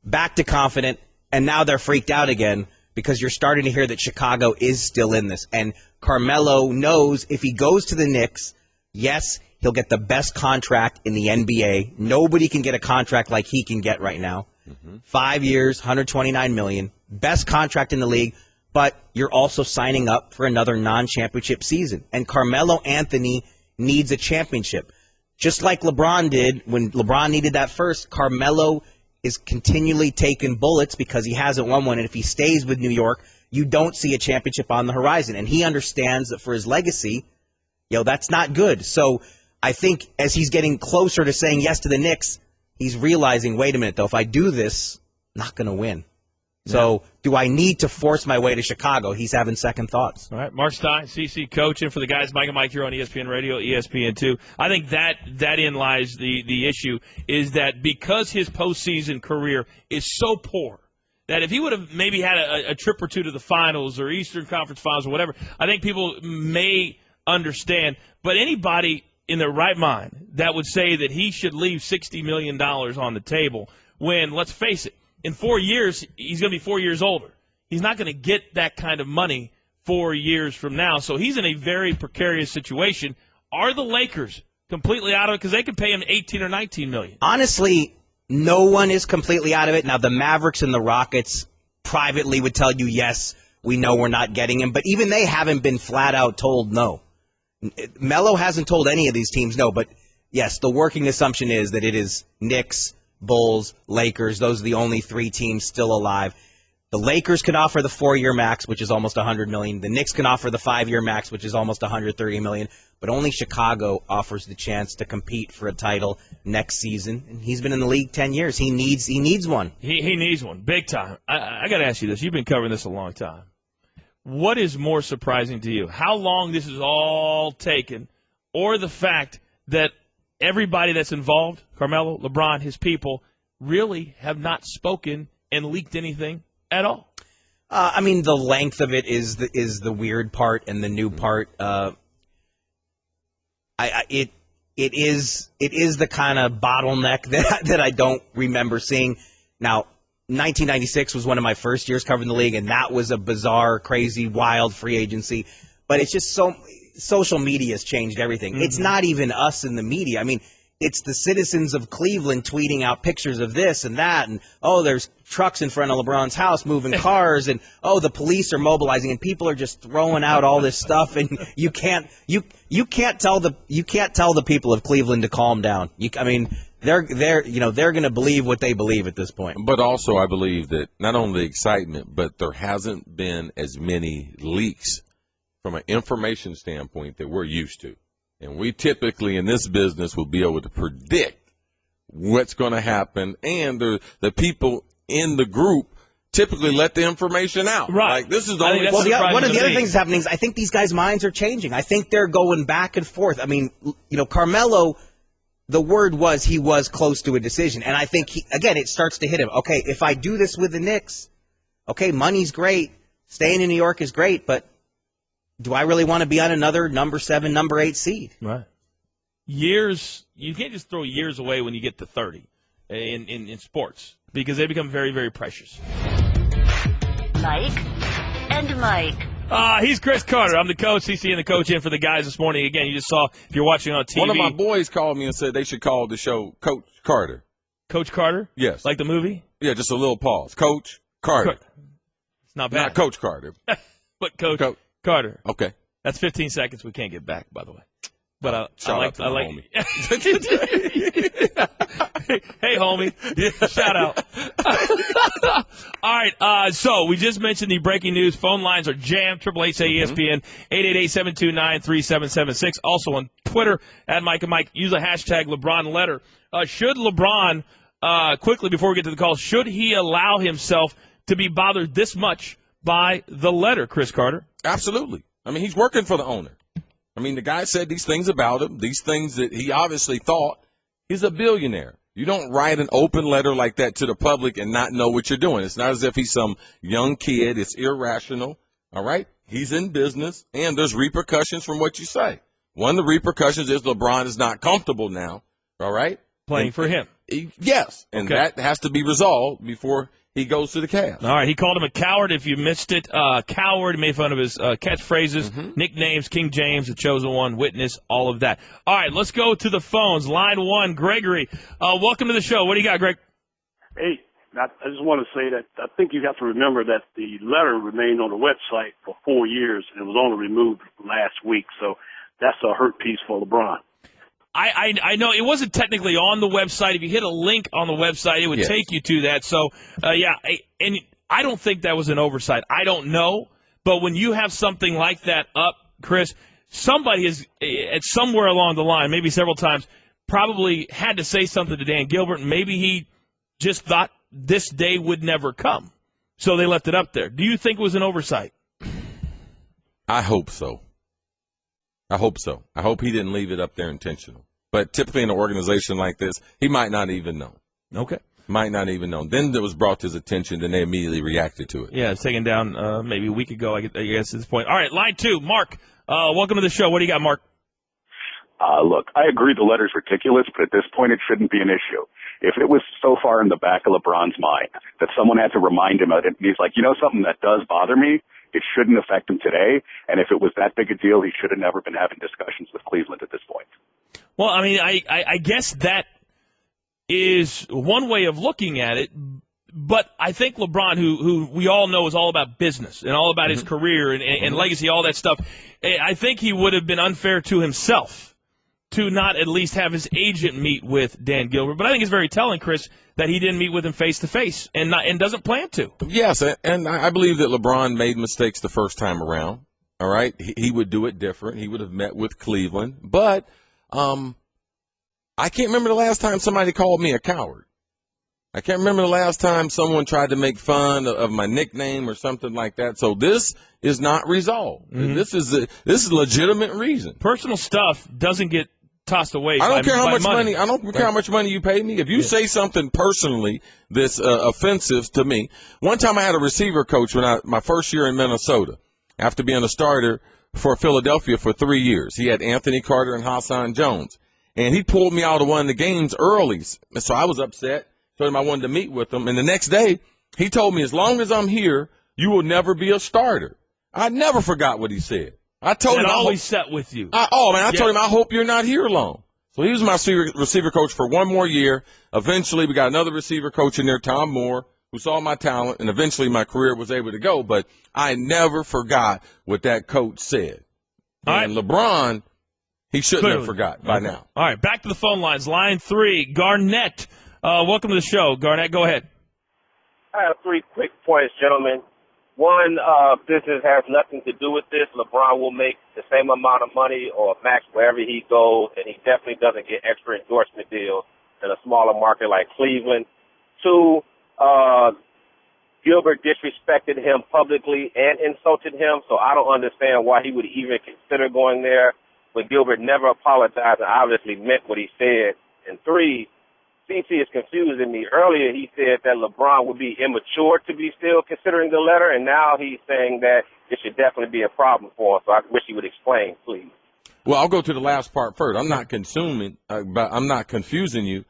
back to confident, and now they're freaked out again because you're starting to hear that Chicago is still in this. And Carmelo knows if he goes to the Knicks, yes, he'll get the best contract in the NBA. Nobody can get a contract like he can get right now. 5 years, $129 million, best contract in the league, but you're also signing up for another non-championship season. And Carmelo Anthony needs a championship. Just like LeBron did when LeBron needed that first, Carmelo is continually taking bullets because he hasn't won one. And if he stays with New York, you don't see a championship on the horizon. And he understands that for his legacy, that's not good. So I think as he's getting closer to saying yes to the Knicks, he's realizing, wait a minute, though, if I do this, I'm not going to win. So do I need to force my way to Chicago? He's having second thoughts. All right, Mark Stein, CC coaching for the guys, Mike and Mike here on ESPN Radio, ESPN2. I think that in lies the issue is that because his postseason career is so poor, that if he would have maybe had a trip or two to the finals or Eastern Conference finals or whatever, I think people may understand. But anybody in their right mind that would say that he should leave $60 million on the table when, let's face it, in 4 years, he's going to be 4 years older. He's not going to get that kind of money 4 years from now. So he's in a very precarious situation. Are the Lakers completely out of it? Because they could pay him $18 or $19 million. Honestly, no one is completely out of it. Now, the Mavericks and the Rockets privately would tell you, yes, we know we're not getting him. But even they haven't been flat out told no. Melo hasn't told any of these teams no. But, yes, the working assumption is that it is Knicks, Bulls, Lakers. Those are the only 3 teams still alive. The Lakers can offer the 4-year max, which is almost $100 million. The Knicks can offer the 5-year max, which is almost $130 million. But only Chicago offers the chance to compete for a title next season. And he's been in the league 10 years. He needs one. He needs one, big time. I got to ask you this. You've been covering this a long time. What is more surprising to you? How long this is all taken, or the fact that everybody that's involved, Carmelo, LeBron, his people, really have not spoken and leaked anything at all? I mean, the length of it is the weird part, and the new part. It is the kind of bottleneck that I don't remember seeing. Now, 1996 was one of my first years covering the league, and that was a bizarre, crazy, wild free agency. But it's just social media has changed everything. It's not even us in the media. I mean, it's the citizens of Cleveland tweeting out pictures of this and that, and, there's trucks in front of LeBron's house moving cars, and, the police are mobilizing, and people are just throwing out all this stuff, and you can't tell the people of Cleveland to calm down. They're going to believe what they believe at this point. But also, I believe that not only the excitement, but there hasn't been as many leaks from an information standpoint that we're used to. And we typically in this business will be able to predict what's going to happen, and the people in the group typically let the information out. Right. Like, this is the only one of the other things happening is I think these guys' minds are changing. I think they're going back and forth. I mean, Carmelo, the word was he was close to a decision. And I think, it starts to hit him. Okay, if I do this with the Knicks, money's great. Staying in New York is great, but do I really want to be on another number 7, number 8 seed? Right. Years, you can't just throw years away when you get to 30 in sports because they become very, very precious. Mike and Mike. He's Cris Carter. I'm the coach. CC and the coach in for the guys this morning. Again, you just saw, if you're watching on TV. One of my boys called me and said they should call the show Coach Carter. Coach Carter? Yes. Like the movie? Yeah, just a little pause. Coach Carter. It's not bad. Not Coach Carter. But Coach Carter. Okay. That's 15 seconds we can't get back, by the way. But I like homie. Hey, homie. Shout out. All right. So we just mentioned the breaking news. Phone lines are jammed. 888-ESPN, 888-729-3776. Also on Twitter, at Mike and Mike. Use a hashtag LeBron letter. Should LeBron, quickly before we get to the call, should he allow himself to be bothered this much by the letter, Cris Carter? Absolutely. I mean, he's working for the owner. I mean, the guy said these things about him, these things that he obviously thought. He's a billionaire. You don't write an open letter like that to the public and not know what you're doing. It's not as if he's some young kid. It's irrational. All right? He's in business, and there's repercussions from what you say. One of the repercussions is LeBron is not comfortable now. All right? Playing for him. Yes, and that has to be resolved before he goes to the Cavs. All right, he called him a coward if you missed it. Coward, made fun of his catchphrases, nicknames, King James, the chosen one, witness, all of that. All right, let's go to the phones. Line 1, Gregory. Welcome to the show. What do you got, Greg? Hey, I just want to say that I think you have to remember that the letter remained on the website for 4 years, and it was only removed last week. So that's a hurt piece for LeBron. I know it wasn't technically on the website. If you hit a link on the website, it would take you to that. So, and I don't think that was an oversight. I don't know. But when you have something like that up, Chris, somebody is at somewhere along the line, maybe several times, probably had to say something to Dan Gilbert, and maybe he just thought this day would never come. So they left it up there. Do you think it was an oversight? I hope so. I hope so. I hope he didn't leave it up there intentional. But typically in an organization like this, he might not even know. Okay. Might not even know. Then it was brought to his attention, then they immediately reacted to it. Yeah, it's taken down maybe a week ago, I guess, at this point. All right, line 2, Mark. Welcome to the show. What do you got, Mark? Look, I agree the letter's ridiculous, but at this point it shouldn't be an issue. If it was so far in the back of LeBron's mind that someone had to remind him of it, and he's like, something that does bother me, it shouldn't affect him today. And if it was that big a deal, he should have never been having discussions with Cleveland at this point. Well, I mean, I guess that is one way of looking at it. But I think LeBron, who we all know is all about business and all about his career and legacy, all that stuff, I think he would have been unfair to himself to not at least have his agent meet with Dan Gilbert. But I think it's very telling, Chris, that he didn't meet with him face-to-face and doesn't plan to. Yes, and I believe that LeBron made mistakes the first time around. All right? He would do it different. He would have met with Cleveland. But I can't remember the last time somebody called me a coward. I can't remember the last time someone tried to make fun of my nickname or something like that. So this is not resolved. This is a legitimate reason. Personal stuff doesn't get tossed away. I don't care how much money. I don't care how much money you pay me. If you say something personally that's offensive to me. One time I had a receiver coach my first year in Minnesota, after being a starter for Philadelphia for 3 years. He had Anthony Carter and Hassan Jones, and he pulled me out of one of the games early. So I was upset. Told him I wanted to meet with him, and the next day he told me, as long as I'm here, you will never be a starter. I never forgot what he said. I told him always set with you. I told him I hope you're not here long. So he was my receiver coach for one more year. Eventually, we got another receiver coach in there, Tom Moore, who saw my talent, and eventually my career was able to go. But I never forgot what that coach said. And LeBron, he shouldn't have forgot by now. All right, back to the phone lines. Line 3, Garnett. Welcome to the show. Garnett, go ahead. I have 3 quick points, gentlemen. One, business has nothing to do with this. LeBron will make the same amount of money or max wherever he goes, and he definitely doesn't get extra endorsement deals in a smaller market like Cleveland. 2, Gilbert disrespected him publicly and insulted him, so I don't understand why he would even consider going there when Gilbert never apologized and obviously meant what he said. And 3, CC is confusing me. Earlier he said that LeBron would be immature to be still considering the letter, and now he's saying that it should definitely be a problem for him. So I wish he would explain, please. Well, I'll go to the last part first. I'm not confusing you.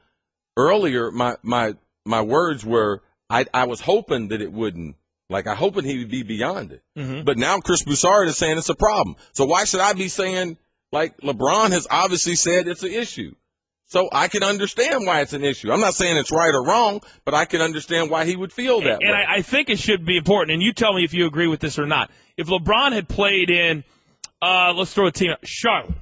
Earlier, my words were I was hoping that it wouldn't Like, I hoping he would be beyond it. Mm-hmm. But now Chris Broussard is saying it's a problem. So why should I be saying, like, LeBron has obviously said it's an issue? So I can understand why it's an issue. I'm not saying it's right or wrong, but I can understand why he would feel that way. And I think it should be important, and you tell me if you agree with this or not. If LeBron had played in, let's throw a team out, Charlotte,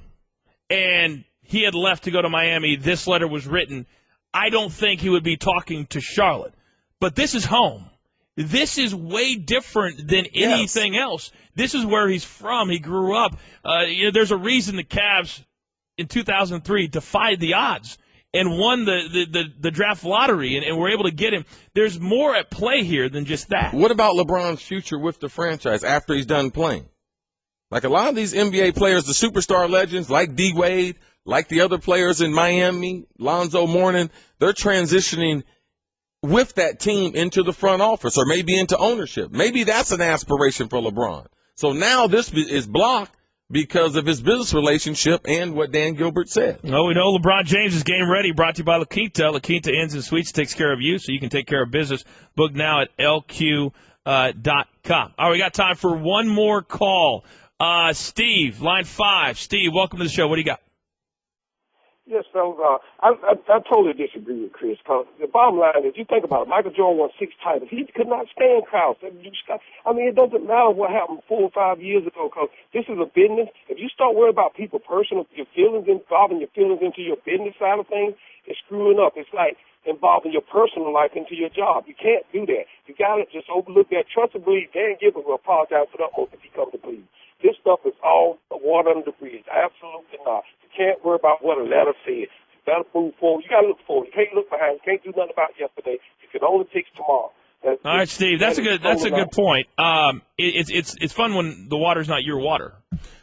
and he had left to go to Miami, this letter was written, I don't think he would be talking to Charlotte. But this is home. This is way different than anything else. This is where he's from. He grew up. There's a reason the Cavs in 2003 defied the odds and won the draft lottery and were able to get him. There's more at play here than just that. What about LeBron's future with the franchise after he's done playing? Like a lot of these NBA players, the superstar legends like D. Wade, like the other players in Miami, Lonzo Mourning, they're transitioning with that team into the front office or maybe into ownership. Maybe that's an aspiration for LeBron. So now this is blocked because of his business relationship and what Dan Gilbert said. Well, we know LeBron James is game ready, brought to you by La Quinta. La Quinta Inns and Suites takes care of you so you can take care of business. Book now at LQ.com. All right, we got time for one more call. Steve, line 5. Steve, welcome to the show. What do you got? Yes, fellas. I totally disagree with Chris. Cause the bottom line is, you think about it, Michael Jordan won 6 titles. He could not stand crowds. I mean, it doesn't matter what happened 4 or 5 years ago, because this is a business. If you start worrying about people personal, your feelings, involving your feelings into your business side of things, it's screwing up. It's like involving your personal life into your job. You can't do that. You got to just overlook that. Trust and believe. Dan Gilbert will apologize for the utmost if he comes to believe. This stuff is all water under the bridge. Absolutely not. You can't worry about what a letter said. You better move forward. You got to look forward. You can't look behind. You can't do nothing about yesterday. You can only fix tomorrow. All right, Steve. That's a good point. It's fun when the water's not your water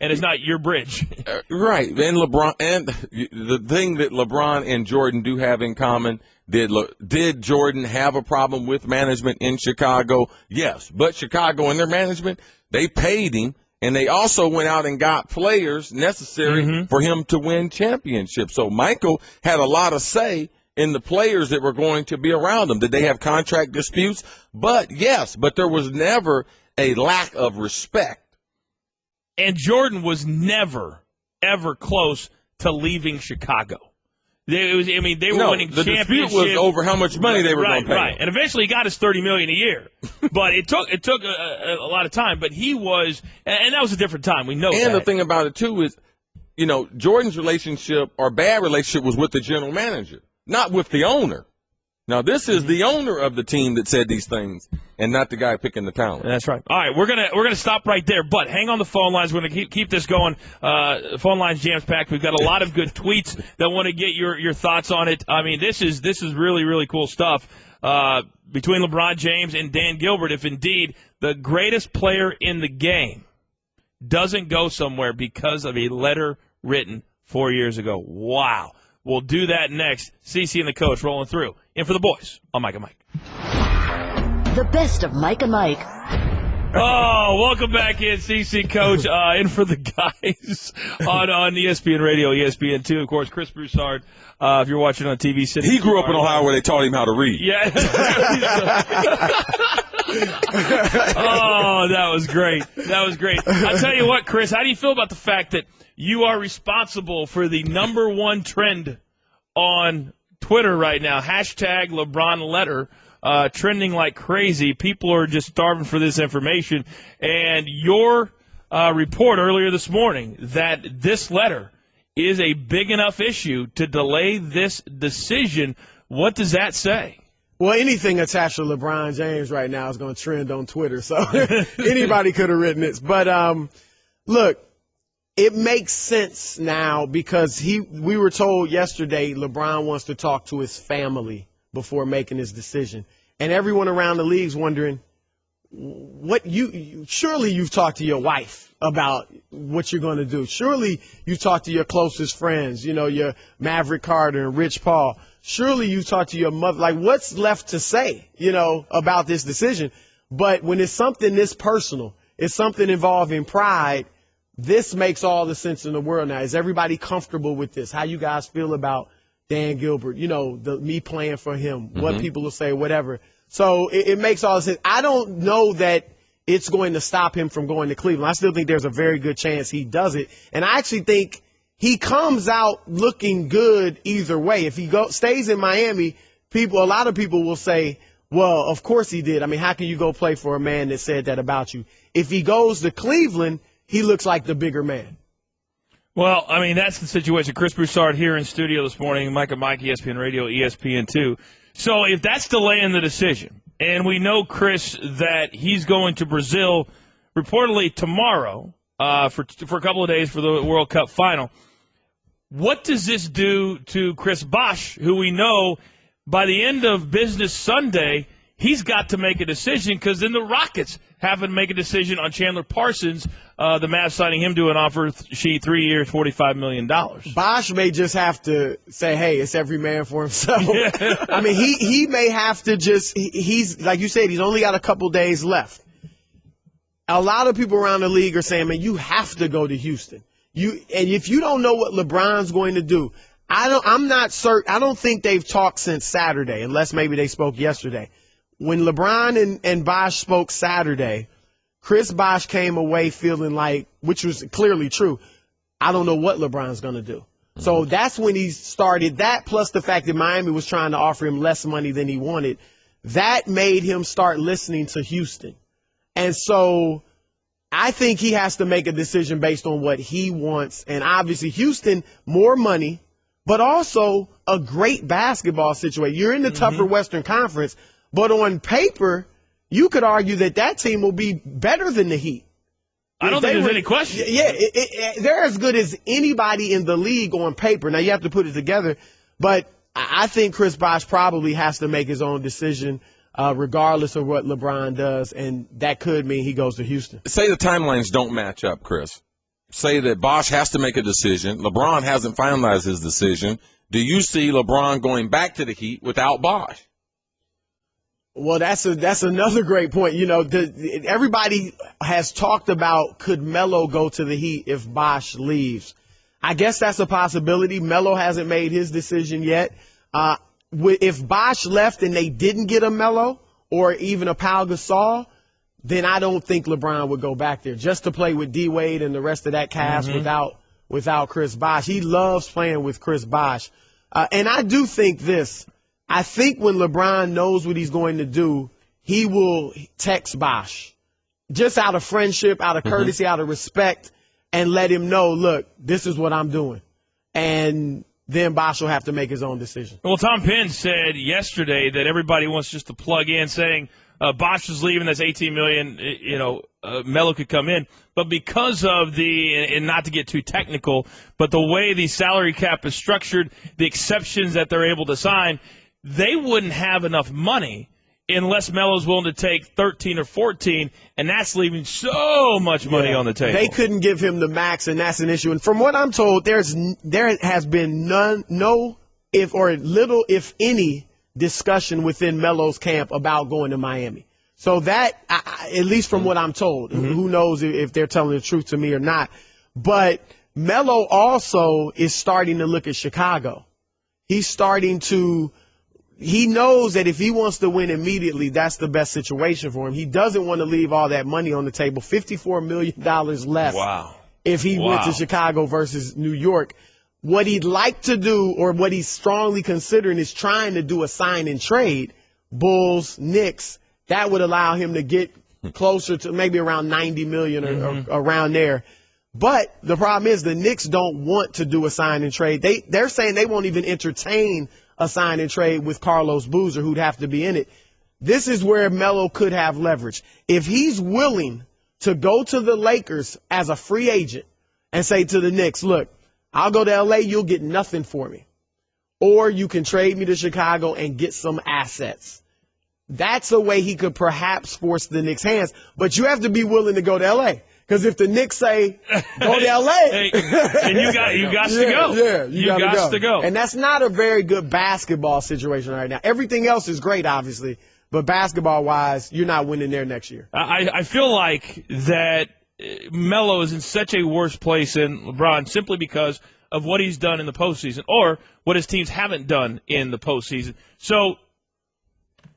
and it's not your bridge. Right. And LeBron, and the thing that LeBron and Jordan do have in common, did Jordan have a problem with management in Chicago? Yes. But Chicago and their management, they paid him. And they also went out and got players necessary for him to win championships. So Michael had a lot of say in the players that were going to be around him. Did they have contract disputes? But there was never a lack of respect. And Jordan was never, ever close to leaving Chicago. They were winning championships. The dispute was over how much money they were going to pay. Right, and eventually he got his $30 million a year. But it took a lot of time. But he was, and that was a different time. We know that. And the thing about it, too, is, Jordan's relationship or bad relationship was with the general manager, not with the owner. Now, this is the owner of the team that said these things and not the guy picking the talent. That's right. All right, we're gonna stop right there, but hang on the phone lines. We're going to keep this going. Phone lines jam-packed. We've got a lot of good tweets that want to get your thoughts on it. I mean, this is really, really cool stuff between LeBron James and Dan Gilbert. If indeed the greatest player in the game doesn't go somewhere because of a letter written 4 years ago. Wow. We'll do that next. CC and the coach rolling through. In for the boys on Mike and Mike. The best of Mike and Mike. Oh, welcome back in, CC Coach. In for the guys on ESPN Radio, ESPN2. Of course, Chris Broussard, if you're watching on TV City. He grew up in Ohio where they taught him how to read. Yeah. Oh, that was great. I'll tell you what, Chris, how do you feel about the fact that you are responsible for the #1 trend on Twitter right now? Hashtag LeBron letter. Trending like crazy. People are just starving for this information. And your report earlier this morning that this letter is a big enough issue to delay this decision, what does that say? Well, anything attached to LeBron James right now is going to trend on Twitter. So anybody could have written it. But look, it makes sense now because we were told yesterday LeBron wants to talk to his family before making his decision. And everyone around the league's wondering, surely you've talked to your wife about what you're going to do. Surely you talked to your closest friends, your Maverick Carter and Rich Paul. Surely you talked to your mother. Like, what's left to say, about this decision? But when it's something this personal, it's something involving pride, this makes all the sense in the world now. Is everybody comfortable with this? How you guys feel about Dan Gilbert, me playing for him, what people will say, whatever. So it makes all sense. I don't know that it's going to stop him from going to Cleveland. I still think there's a very good chance he does it. And I actually think he comes out looking good either way. If he stays in Miami, a lot of people will say, well, of course he did. I mean, how can you go play for a man that said that about you? If he goes to Cleveland, he looks like the bigger man. Well, I mean, that's the situation. Chris Broussard here in studio this morning, Mike and Mike, ESPN Radio, ESPN2. So if that's delaying the decision, and we know, Chris, that he's going to Brazil reportedly tomorrow for a couple of days for the World Cup final, what does this do to Chris Bosh, who we know by the end of business Sunday, he's got to make a decision because then the Rockets have to make a decision on Chandler Parsons, the Mavs signing him to an offer sheet, 3 years, $45 million. Bosh may just have to say, hey, it's every man for himself. I mean, he may have to he's like you said, he's only got a couple days left. A lot of people around the league are saying, man, you have to go to Houston. And if you don't know what LeBron's going to do, I'm not certain. I don't think they've talked since Saturday, unless maybe they spoke yesterday. When LeBron and Bosh spoke Saturday, Chris Bosh came away feeling like, which was clearly true, I don't know what LeBron's going to do. So that's when he started that, plus the fact that Miami was trying to offer him less money than he wanted. That made him start listening to Houston. And so I think he has to make a decision based on what he wants. And obviously Houston, more money, but also a great basketball situation. You're in the tougher Western Conference. But on paper, you could argue that team will be better than the Heat. I don't think there's any question. Yeah, they're as good as anybody in the league on paper. Now, you have to put it together. But I think Chris Bosh probably has to make his own decision regardless of what LeBron does, and that could mean he goes to Houston. Say the timelines don't match up, Chris. Say that Bosh has to make a decision. LeBron hasn't finalized his decision. Do you see LeBron going back to the Heat without Bosh? Well, that's another great point. Everybody has talked about could Melo go to the Heat if Bosh leaves. I guess that's a possibility. Melo hasn't made his decision yet. If Bosh left and they didn't get a Melo or even a Pau Gasol, then I don't think LeBron would go back there just to play with D Wade and the rest of that cast without Chris Bosh. He loves playing with Chris Bosh. And I do think this. I think when LeBron knows what he's going to do, he will text Bosh just out of friendship, out of courtesy, out of respect, and let him know, look, this is what I'm doing. And then Bosh will have to make his own decision. Well, Tom Penn said yesterday that everybody wants just to plug in saying Bosh is leaving, that's $18 million, Melo could come in. But because of and not to get too technical, but the way the salary cap is structured, the exceptions that they're able to sign, they wouldn't have enough money unless Melo's willing to take 13 or 14, and that's leaving so much money on the table. They couldn't give him the max, and that's an issue. And from what I'm told, there has been little, if any, discussion within Melo's camp about going to Miami. So that, at least from what I'm told, who knows if they're telling the truth to me or not. But Melo also is starting to look at Chicago. He knows that if he wants to win immediately, that's the best situation for him. He doesn't want to leave all that money on the table, $54 million less if he went to Chicago versus New York. What he'd like to do, or what he's strongly considering, is trying to do a sign and trade, Bulls, Knicks. That would allow him to get closer to maybe around $90 million or around there. But the problem is the Knicks don't want to do a sign and trade. They're saying they won't even entertain a sign and trade with Carlos Boozer, who'd have to be in it. This is where Melo could have leverage. If he's willing to go to the Lakers as a free agent and say to the Knicks, look, I'll go to L.A., you'll get nothing for me. Or you can trade me to Chicago and get some assets. That's a way he could perhaps force the Knicks' hands. But you have to be willing to go to L.A., because if the Knicks say, go to L.A. and you got to go. Yeah, you got to go. And that's not a very good basketball situation right now. Everything else is great, obviously, but basketball-wise, you're not winning there next year. I feel like that Melo is in such a worse place than LeBron simply because of what he's done in the postseason or what his teams haven't done in the postseason. So,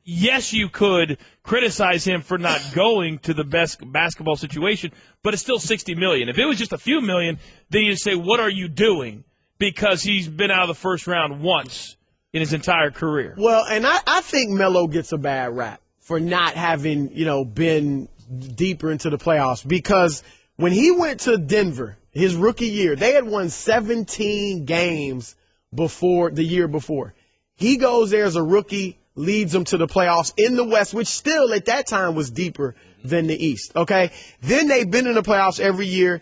yes, you could criticize him for not going to the best basketball situation, but it's still $60 million. If it was just a few million, then you'd say, what are you doing? Because he's been out of the first round once in his entire career. Well, and I think Melo gets a bad rap for not having, been deeper into the playoffs, because when he went to Denver his rookie year, they had won 17 games before the year before. He goes there as a rookie, leads them to the playoffs in the West, which still at that time was deeper than the East. Okay. Then they've been in the playoffs every year.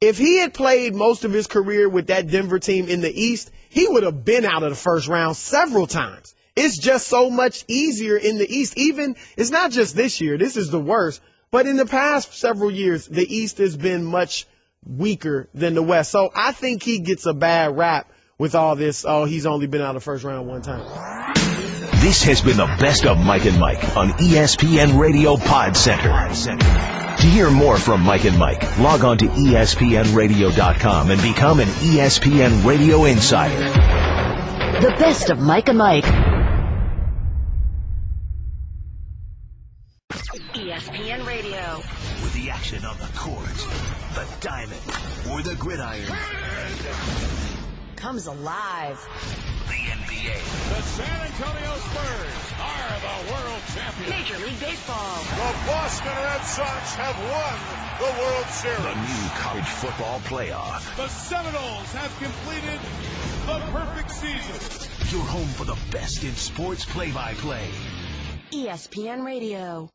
If he had played most of his career with that Denver team in the East, he would have been out of the first round several times. It's just so much easier in the East. Even, it's not just this year. This is the worst. But in the past several years, the East has been much weaker than the West. So I think he gets a bad rap with all this. Oh, he's only been out of the first round one time. This has been the Best of Mike and Mike on ESPN Radio Pod Center. To hear more from Mike and Mike, log on to ESPNRadio.com and become an ESPN Radio Insider. The Best of Mike and Mike. ESPN Radio. With the action on the court, the diamond, or the gridiron. Comes alive. The NBA. The San Antonio Spurs are the world champions. Major League Baseball. The Boston Red Sox have won the World Series. The new college football playoff. The Seminoles have completed the perfect season. Your home for the best in sports play-by-play. ESPN Radio.